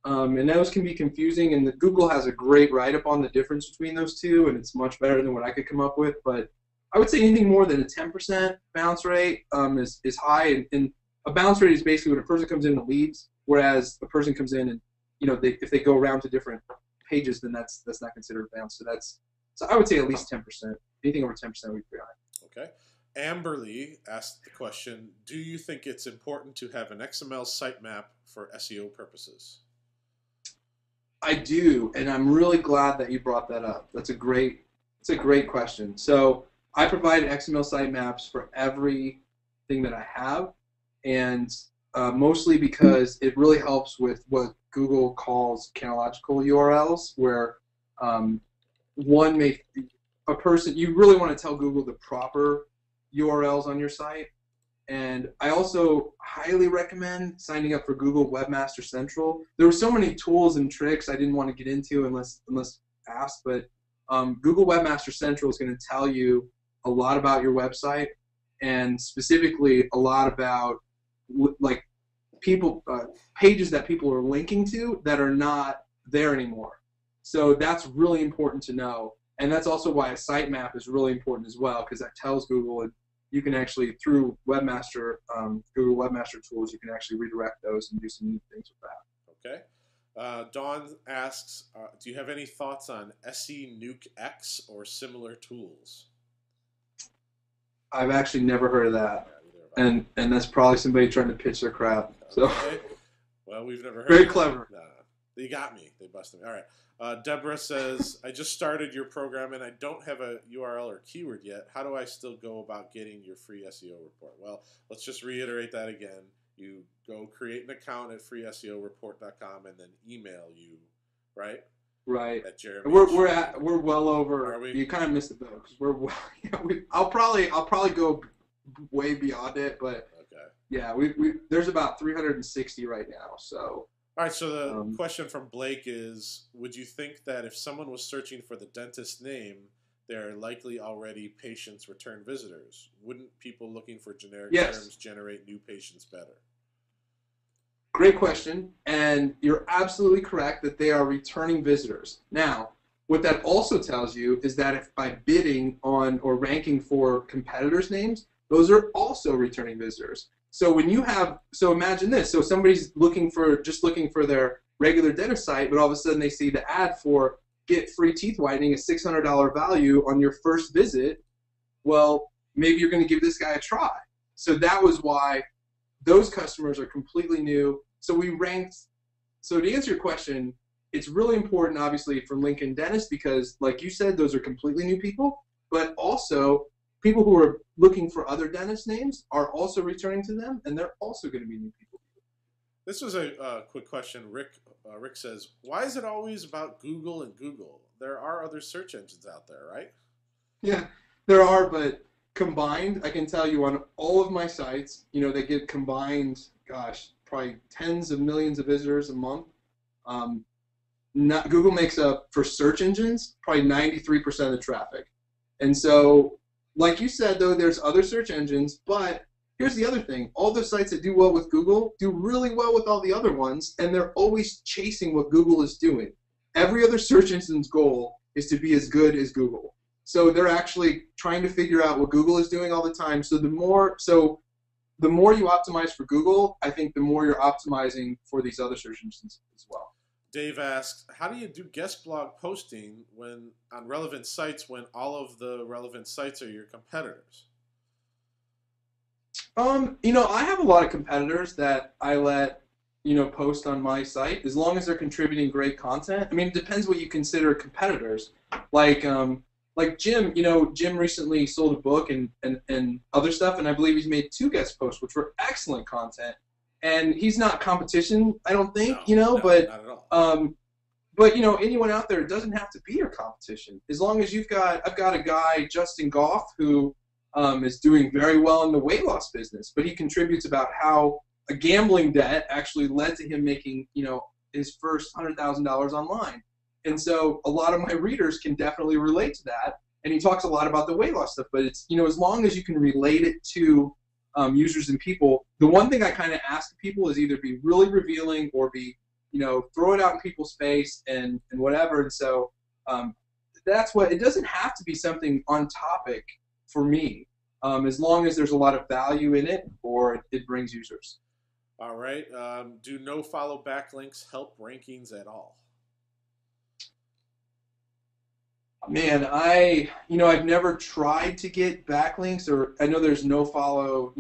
S2: And those can be confusing, and Google has a great write-up on the difference between those two, and it's much better than what I could come up with. But I would say anything more than a 10% bounce rate is high, and a bounce rate is basically when a person comes in and leaves, whereas a person comes in and if they go around to different pages, then that's not considered a bounce. So I would say at least 10%. Anything over 10% would be high.
S1: Okay. Amberly asked the question: do you think it's important to have an XML sitemap for SEO purposes?
S2: I do, and I'm really glad that you brought that up. It's a great question. So I provide XML sitemaps for everything that I have, and mostly because it really helps with what Google calls chronological URLs, where you really want to tell Google the proper URLs on your site. And I also highly recommend signing up for Google Webmaster Central. There were so many tools and tricks I didn't want to get into unless asked, but Google Webmaster Central is going to tell you a lot about your website, and specifically a lot about like pages that people are linking to that are not there anymore. So that's really important to know, and that's also why a sitemap is really important as well, because that tells Google. You can actually, through Webmaster, Google Webmaster tools, you can actually redirect those and do some neat things with that.
S1: Okay. Dawn asks, do you have any thoughts on SE Nuke X or similar tools?
S2: I've actually never heard of that, and that's probably somebody trying to pitch their crap. So,
S1: okay. Well, we've never heard.
S2: Very clever.
S1: They got me. They busted me. All right. Deborah says, I just started your program and I don't have a URL or keyword yet. How do I still go about getting your free SEO report? Well, let's just reiterate that again. You go create an account at freeseoreport.com and then email you, right?
S2: Right.
S1: At Jeremy.
S2: We're well over.
S1: Are we?
S2: You kind of missed it though, because I'll probably go way beyond it, but
S1: okay.
S2: Yeah, there's about 360 right now, so.
S1: All right, so the question from Blake is, would you think that if someone was searching for the dentist name, they're likely already patients return visitors? Wouldn't people looking for generic terms generate new patients better?
S2: Great question, and you're absolutely correct that they are returning visitors. Now, what that also tells you is that if by bidding on or ranking for competitors' names, those are also returning visitors. So when you have, so imagine this, so somebody's just looking for their regular dentist site, but all of a sudden they see the ad for get free teeth whitening, a $600 value on your first visit. Well, maybe you're going to give this guy a try. So that was why those customers are completely new. So we ranked, so to answer your question, it's really important obviously for Lincoln Dentist because like you said, those are completely new people, but also people who are looking for other dentist names are also returning to them, and they're also going to be new people.
S1: This was a quick question. Rick says, why is it always about Google and Google? There are other search engines out there, right?
S2: Yeah, there are, but combined, I can tell you on all of my sites, they get combined, probably tens of millions of visitors a month. Google makes up, for search engines, probably 93% of the traffic. And so, like you said, though, there's other search engines, but here's the other thing. All the sites that do well with Google do really well with all the other ones, and they're always chasing what Google is doing. Every other search engine's goal is to be as good as Google. So they're actually trying to figure out what Google is doing all the time. So the more you optimize for Google, I think the more you're optimizing for these other search engines as well.
S1: Dave asks, how do you do guest blog posting on relevant sites when all of the relevant sites are your competitors?
S2: I have a lot of competitors that I let, post on my site as long as they're contributing great content. I mean, it depends what you consider competitors. Like Jim, Jim recently sold a book and other stuff, and I believe he's made 2 guest posts, which were excellent content. And he's not competition, I don't think, but
S1: not at all.
S2: But anyone out there, it doesn't have to be your competition. As long as I've got a guy, Justin Goff, who is doing very well in the weight loss business, but he contributes about how a gambling debt actually led to him making, his first $100,000 online. And so a lot of my readers can definitely relate to that. And he talks a lot about the weight loss stuff, but it's, as long as you can relate it to users and people, the one thing I kind of ask people is either be really revealing or be, throw it out in people's face and whatever. And so that's what, it doesn't have to be something on topic for me, as long as there's a lot of value in it or it brings users.
S1: All right. Do no-follow backlinks help rankings at all?
S2: Man, I've never tried to get backlinks, or I know there's no-follow,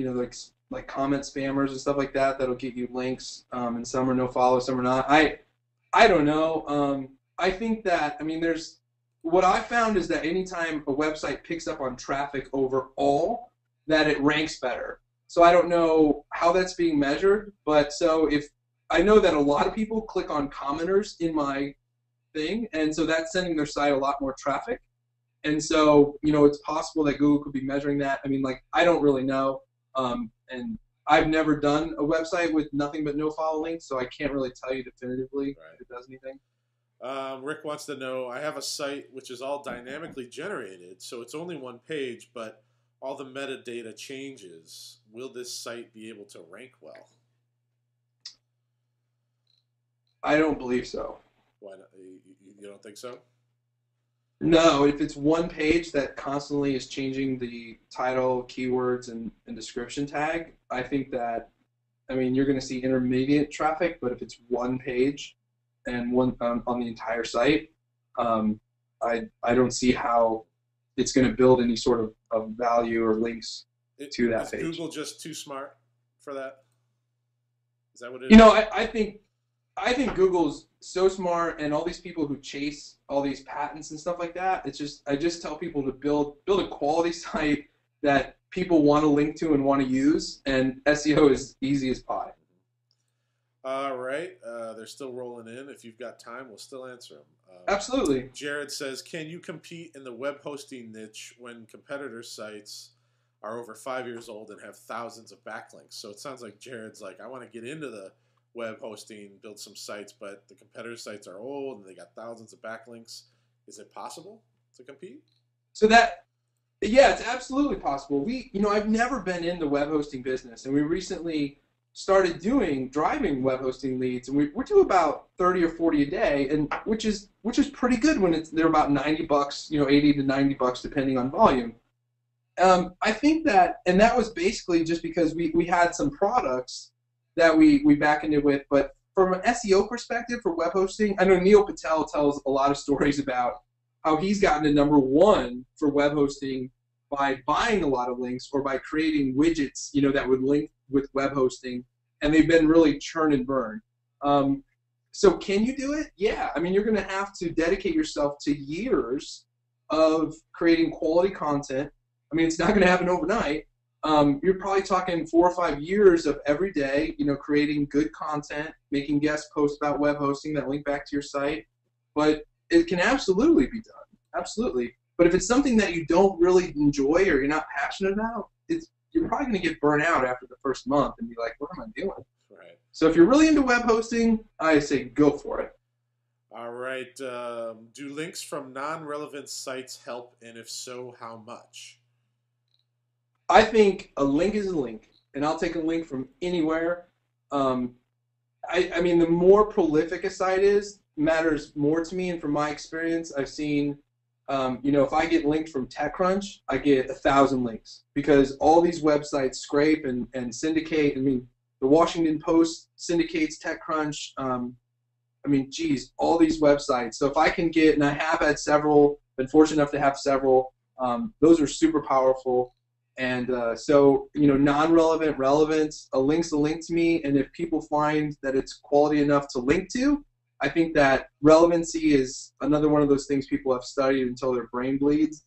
S2: like comment spammers and stuff like that that'll get you links, and some are no-follow, some are not. I don't know. I think that, I mean, what I found is that anytime a website picks up on traffic overall, that it ranks better. So I don't know how that's being measured, but so if I know that a lot of people click on commenters in my thing, and so that's sending their site a lot more traffic. And so, it's possible that Google could be measuring that. I mean, like, I don't really know. And I've never done a website with nothing but nofollow links, so I can't really tell you definitively if it does anything.
S1: Rick wants to know, I have a site which is all dynamically generated, so it's only one page, but all the metadata changes. Will this site be able to rank well?
S2: I don't believe so.
S1: Why not? You don't think so?
S2: No, if it's one page that constantly is changing the title, keywords, and description tag, I think that, I mean, you're going to see intermediate traffic, but if it's one page and one on the entire site, I don't see how it's going to build any sort of value or links to that page.
S1: Is Google just too smart for that? Is that what it is?
S2: I think Google's so smart, and all these people who chase all these patents and stuff like that, I just tell people to build a quality site that people want to link to and want to use, and SEO is easy as pie.
S1: All right. They're still rolling in. If you've got time, we'll still answer them.
S2: Absolutely.
S1: Jared says, can you compete in the web hosting niche when competitor sites are over 5 years old and have thousands of backlinks? So it sounds like Jared's like, I want to get into the web hosting, build some sites, but the competitor sites are old and they got thousands of backlinks. Is it possible to compete?
S2: So yeah, it's absolutely possible. I've never been in the web hosting business, and we recently started driving web hosting leads, and we're to about 30 or 40 a day, and which is pretty good when they're about $90, $80 to $90 depending on volume. I think that was basically just because we had some products that we backended with, but from an SEO perspective for web hosting, I know Neil Patel tells a lot of stories about how he's gotten to #1 for web hosting by buying a lot of links or by creating widgets, that would link with web hosting, and they've been really churn and burn. So can you do it? Yeah. I mean, you're going to have to dedicate yourself to years of creating quality content. I mean, it's not going to happen overnight. You're probably talking 4 or 5 years of every day, creating good content, making guest posts about web hosting that link back to your site. But it can absolutely be done. Absolutely. But if it's something that you don't really enjoy or you're not passionate about, you're probably going to get burnt out after the first month and be like, what am I doing?
S1: Right.
S2: So if you're really into web hosting, I say go for it.
S1: All right. Do links from non-relevant sites help, and if so, how much?
S2: I think a link is a link, and I'll take a link from anywhere. I mean, the more prolific a site is, matters more to me, and from my experience, I've seen, if I get linked from TechCrunch, I get 1,000 links, because all these websites scrape and syndicate. I mean, the Washington Post syndicates TechCrunch. I mean, geez, all these websites. So if I can get, and I have had several, been fortunate enough to have several, those are super powerful. And so, non-relevant, relevant, a link's a link to me, and if people find that it's quality enough to link to, I think that relevancy is another one of those things people have studied until their brain bleeds,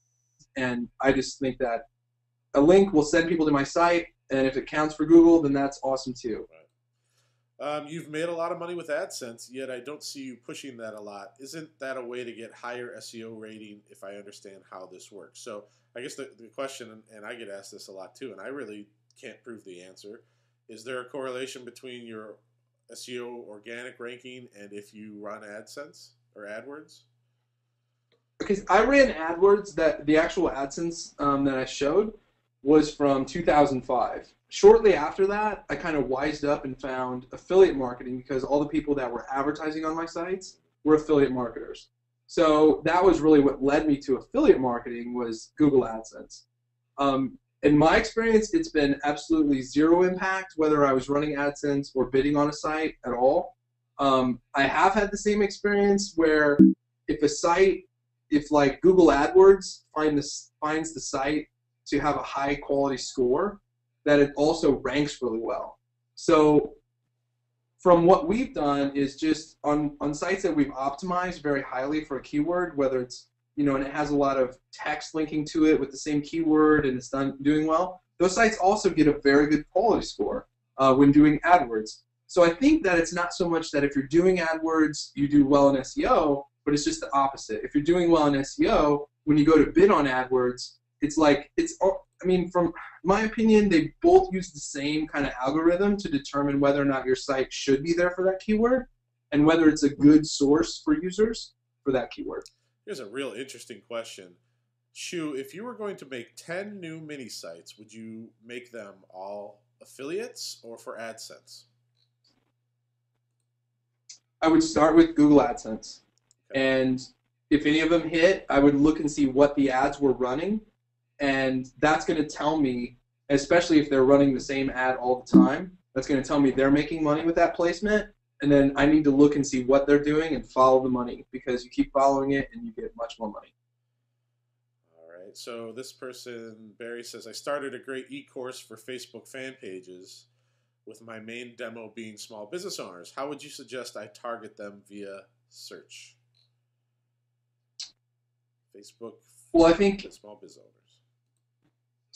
S2: and I just think that a link will send people to my site, and if it counts for Google, then that's awesome too.
S1: Right. You've made a lot of money with AdSense, yet I don't see you pushing that a lot. Isn't that a way to get higher SEO rating, if I understand how this works? So I guess the question, and I get asked this a lot too, and I really can't prove the answer, is there a correlation between your SEO organic ranking and if you run AdSense or AdWords?
S2: Because I ran AdWords, that the actual AdSense that I showed was from 2005. Shortly after that, I kind of wised up and found affiliate marketing, because all the people that were advertising on my sites were affiliate marketers. So that was really what led me to affiliate marketing, was Google AdSense. In my experience, it's been absolutely zero impact whether I was running AdSense or bidding on a site at all. I have had the same experience where if like Google AdWords finds the site to have a high quality score, that it also ranks really well. So from what we've done is just on sites that we've optimized very highly for a keyword, whether it's, and it has a lot of text linking to it with the same keyword and it's doing well, those sites also get a very good quality score when doing AdWords. So I think that it's not so much that if you're doing AdWords, you do well in SEO, but it's just the opposite. If you're doing well in SEO, when you go to bid on AdWords, from my opinion, they both use the same kind of algorithm to determine whether or not your site should be there for that keyword and whether it's a good source for users for that keyword.
S1: Here's a real interesting question. Shu, if you were going to make 10 new mini sites, would you make them all affiliates or for AdSense?
S2: I would start with Google AdSense. Okay. And if any of them hit, I would look and see what the ads were running. And that's going to tell me, especially if they're running the same ad all the time, that's going to tell me they're making money with that placement. And then I need to look and see what they're doing and follow the money, because you keep following it and you get much more money.
S1: All right. So this person, Barry, says, I started a great e-course for Facebook fan pages with my main demo being small business owners. How would you suggest I target them via search? Facebook.
S2: Well, I think
S1: small business owners.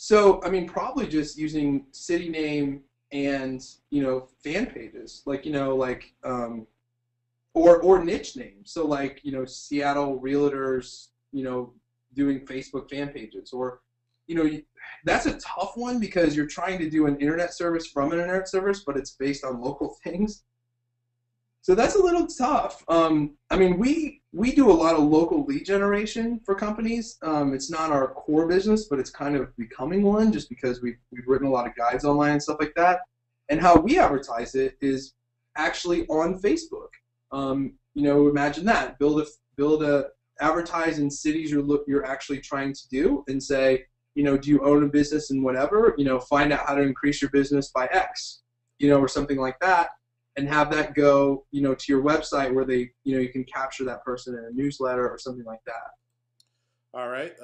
S2: So, probably just using city name and, fan pages, or niche names. So, Seattle Realtors, doing Facebook fan pages. Or, that's a tough one because you're trying to do an internet service from an internet service, but it's based on local things. So that's a little tough. We do a lot of local lead generation for companies. It's not our core business, but it's kind of becoming one just because we've written a lot of guides online and stuff like that. And how we advertise it is actually on Facebook. Imagine that. Advertise in cities you're actually trying to do and say, do you own a business and whatever? Find out how to increase your business by X, or something like that. And have that go, to your website where they, you can capture that person in a newsletter or something like that.
S1: All right.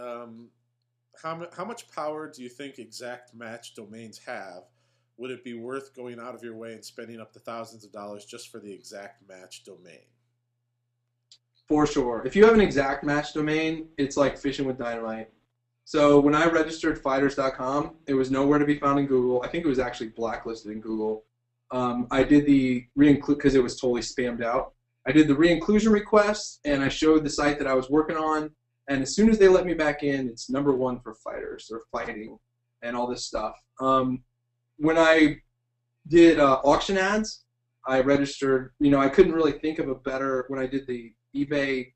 S1: How much power do you think exact match domains have? Would it be worth going out of your way and spending up to thousands of dollars just for the exact match domain?
S2: For sure. If you have an exact match domain, it's like fishing with dynamite. So when I registered fighters.com, it was nowhere to be found in Google. I think it was actually blacklisted in Google. I did the re-include because it was totally spammed out. I did the re-inclusion request and I showed the site that I was working on. And as soon as they let me back in, it's #1 for fighters or fighting and all this stuff. When I did auction ads, I registered. I couldn't really think of a better when I did the eBay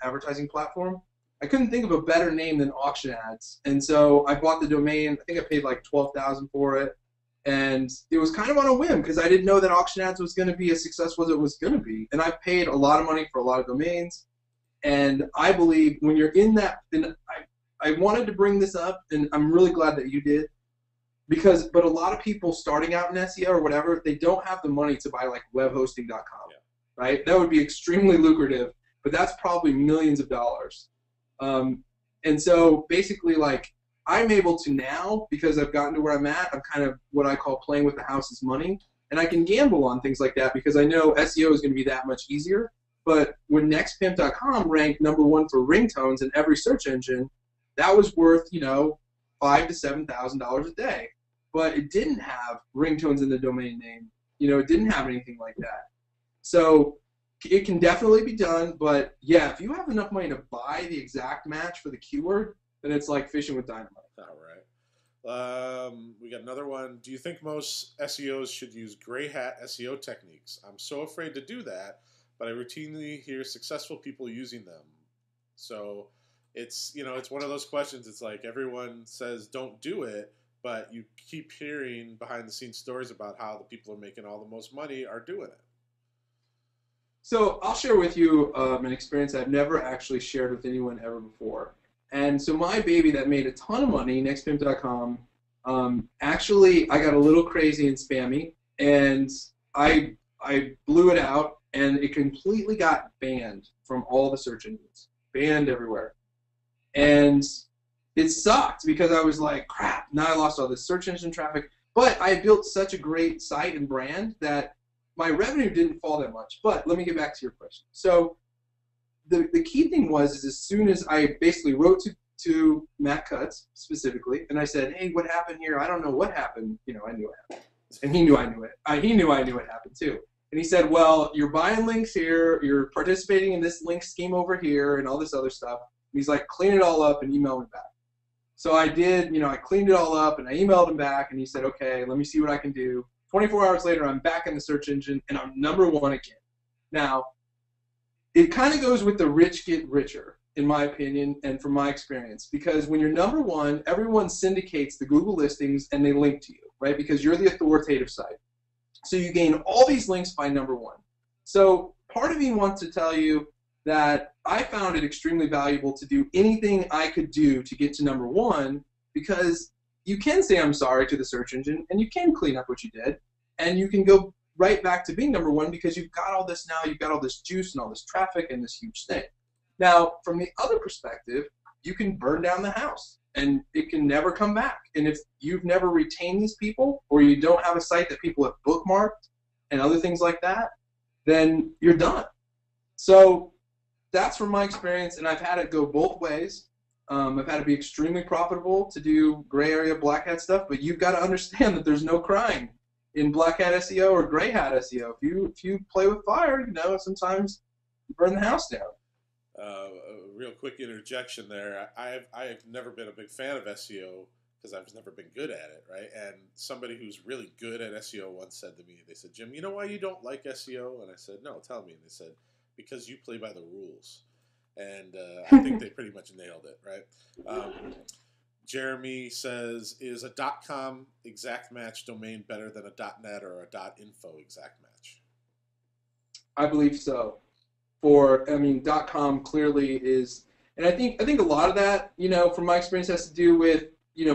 S2: advertising platform. I couldn't think of a better name than auction ads, and so I bought the domain. I think I paid like $12,000 for it. And it was kind of on a whim because I didn't know that auction ads was going to be as successful as it was going to be. And I paid a lot of money for a lot of domains. And I believe when you're in that, and I wanted to bring this up, and I'm really glad that you did, but a lot of people starting out in SEO or whatever, they don't have the money to buy like webhosting.com, right? That would be extremely lucrative, but that's probably millions of dollars. And so basically I'm able to now, because I've gotten to where I'm at, I'm kind of what I call playing with the house's money. And I can gamble on things like that because I know SEO is going to be that much easier. But when nextpimp.com ranked #1 for ringtones in every search engine, that was worth, $5,000 to $7,000 a day. But it didn't have ringtones in the domain name. It didn't have anything like that. So it can definitely be done. But yeah, if you have enough money to buy the exact match for the keyword, then it's like fishing with dynamite.
S1: All right. We got another one. Do you think most SEOs should use gray hat SEO techniques? I'm so afraid to do that, but I routinely hear successful people using them. So it's one of those questions. It's like everyone says don't do it, but you keep hearing behind the scenes stories about how the people who are making all the most money are doing it.
S2: So I'll share with you an experience I've never actually shared with anyone ever before. And so my baby that made a ton of money, nextpimp.com, actually I got a little crazy and spammy, and I blew it out, and it completely got banned from all the search engines, banned everywhere. And it sucked because I was like, crap, now I lost all this search engine traffic. But I built such a great site and brand that my revenue didn't fall that much. But let me get back to your question. So the key thing was as soon as I basically wrote to Matt Cutts specifically, and I said, hey, what happened here? I don't know what happened. You know, I knew it happened. And he knew I knew it. He knew I knew it happened too. And he said, well, you're buying links here, you're participating in this link scheme over here, and all this other stuff. And he's like, clean it all up and email me back. So I did, I cleaned it all up, and I emailed him back, and he said, okay, let me see what I can do. 24 hours later, I'm back in the search engine, and I'm #1 again. Now, it kind of goes with the rich get richer, in my opinion, and from my experience, because when you're #1, everyone syndicates the Google listings, and they link to you, right, because you're the authoritative site. So you gain all these links by #1. So part of me wants to tell you that I found it extremely valuable to do anything I could do to get to #1, because you can say I'm sorry to the search engine, and you can clean up what you did, and you can go right back to being #1 because you've got all this now, you've got all this juice and all this traffic and this huge thing. Now, from the other perspective, you can burn down the house, and it can never come back. And if you've never retained these people, or you don't have a site that people have bookmarked and other things like that, then you're done. So that's from my experience, and I've had it go both ways. I've had to be extremely profitable to do gray area black hat stuff, but you've got to understand that there's no crying in black hat SEO or gray hat SEO. If you play with fire, sometimes you burn the house down.
S1: A real quick interjection there. I've never been a big fan of SEO because I've never been good at it, right? And somebody who's really good at SEO once said to me, they said, Jim, you know why you don't like SEO? And I said, no, tell me. And they said, because you play by the rules. And I think they pretty much nailed it, right? Jeremy says, is a .com exact match domain better than a .net or a .info exact match?
S2: I believe so. .com clearly is, and I think a lot of that, from my experience, has to do with,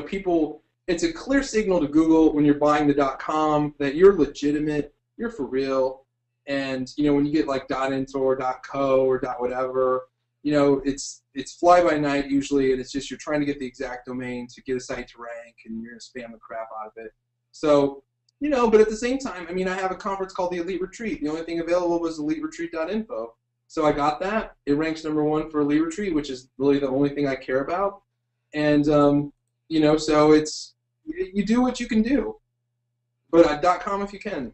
S2: people. It's a clear signal to Google when you're buying the .com that you're legitimate, you're for real, and when you get like .info or .co or .whatever, it's fly by night usually, and it's just you're trying to get the exact domain to get a site to rank, and you're gonna spam the crap out of it. So. But at the same time, I have a conference called the Elite Retreat. The only thing available was eliteretreat.info. So I got that. It ranks #1 for Elite Retreat, which is really the only thing I care about. And, so it's, you do what you can do. But .com if you can.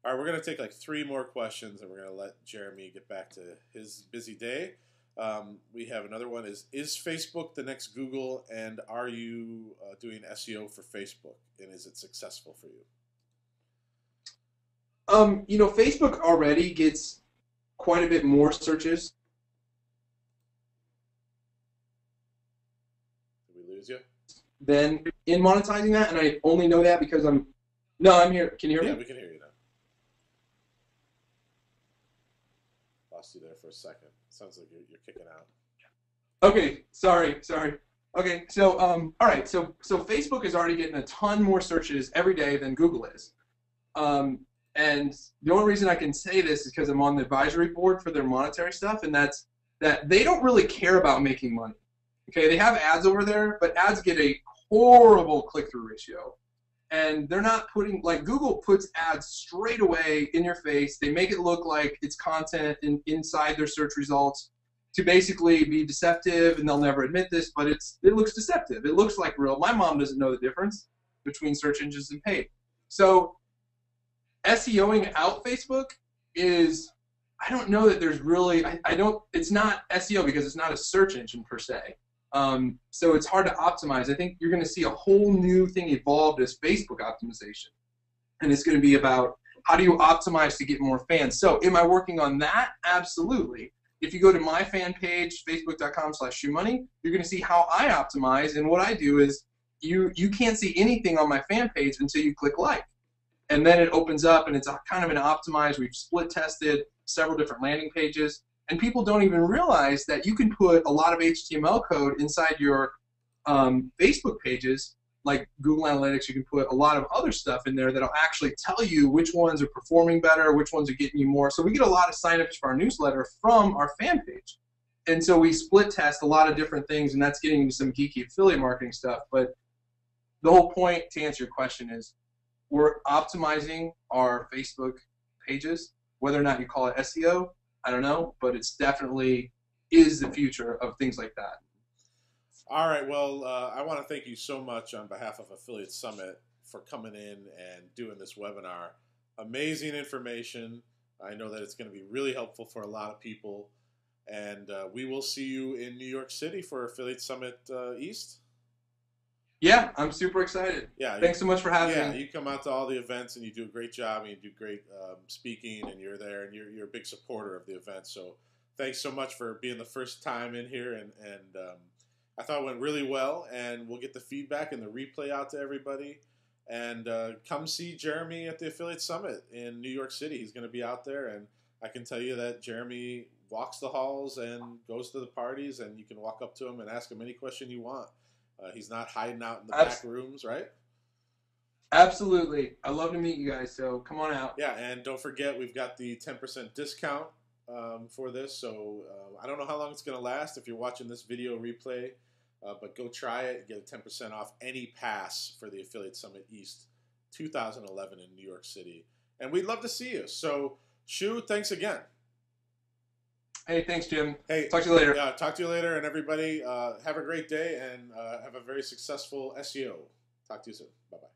S1: All right, we're going to take like 3 more questions, and we're going to let Jeremy get back to his busy day. We have another one. Is Facebook the next Google, and are you doing SEO for Facebook, and is it successful for you?
S2: Facebook already gets quite a bit more searches.
S1: Did we lose you?
S2: Then in monetizing that, and I only know that because I'm here. Can you hear me?
S1: Yeah, we can hear you now. Lost you there for a second. Sounds like you're kicking out.
S2: Okay, sorry. Okay, so all right, so Facebook is already getting a ton more searches every day than Google is. And the only reason I can say this is because I'm on the advisory board for their monetary stuff, and that's that they don't really care about making money. Okay, they have ads over there, but ads get a horrible click-through ratio. And they're not putting, like Google puts ads straight away in your face. They make it look like it's content inside their search results to basically be deceptive, and they'll never admit this, but it looks deceptive. It looks like real. My mom doesn't know the difference between search engines and paid. So SEOing out Facebook is, I don't know that there's really, it's not SEO because it's not a search engine per se. So it's hard to optimize. I think you're going to see a whole new thing evolved as Facebook optimization. And it's going to be about how do you optimize to get more fans. So am I working on that? Absolutely. If you go to my fan page, facebook.com/Shoemoney, you're going to see how I optimize. And what I do is you can't see anything on my fan page until you click like. And then it opens up, and it's kind of an optimized. We've split tested several different landing pages. And people don't even realize that you can put a lot of HTML code inside your Facebook pages, like Google Analytics. You can put a lot of other stuff in there that'll actually tell you which ones are performing better, which ones are getting you more. So we get a lot of signups for our newsletter from our fan page. And so we split test a lot of different things, and that's getting into some geeky affiliate marketing stuff. But the whole point, to answer your question, is we're optimizing our Facebook pages. Whether or not you call it SEO, I don't know, but it's definitely is the future of things like that.
S1: All right. Well, I want to thank you so much on behalf of Affiliate Summit for coming in and doing this webinar. Amazing information. I know that it's going to be really helpful for a lot of people. And we will see you in New York City for Affiliate Summit East.
S2: Yeah, I'm super excited.
S1: Yeah,
S2: thanks so much for having me.
S1: Yeah, you come out to all the events and you do a great job and you do great speaking and you're there and you're a big supporter of the event. So thanks so much for being the first time in here and I thought it went really well and we'll get the feedback and the replay out to everybody. And come see Jeremy at the Affiliate Summit in New York City. He's going to be out there and I can tell you that Jeremy walks the halls and goes to the parties and you can walk up to him and ask him any question you want. He's not hiding out in the back rooms, right?
S2: Absolutely. I'd love to meet you guys, so come on out.
S1: Yeah, and don't forget, we've got the 10% discount for this. So I don't know how long it's going to last if you're watching this video replay, but go try it. Get a 10% off any pass for the Affiliate Summit East 2011 in New York City. And we'd love to see you. So, Shoe, thanks again.
S2: Hey, thanks, Jim.
S1: Hey,
S2: talk to you later.
S1: Yeah, talk to you later. And everybody, have a great day and have a very successful SEO. Talk to you soon. Bye-bye.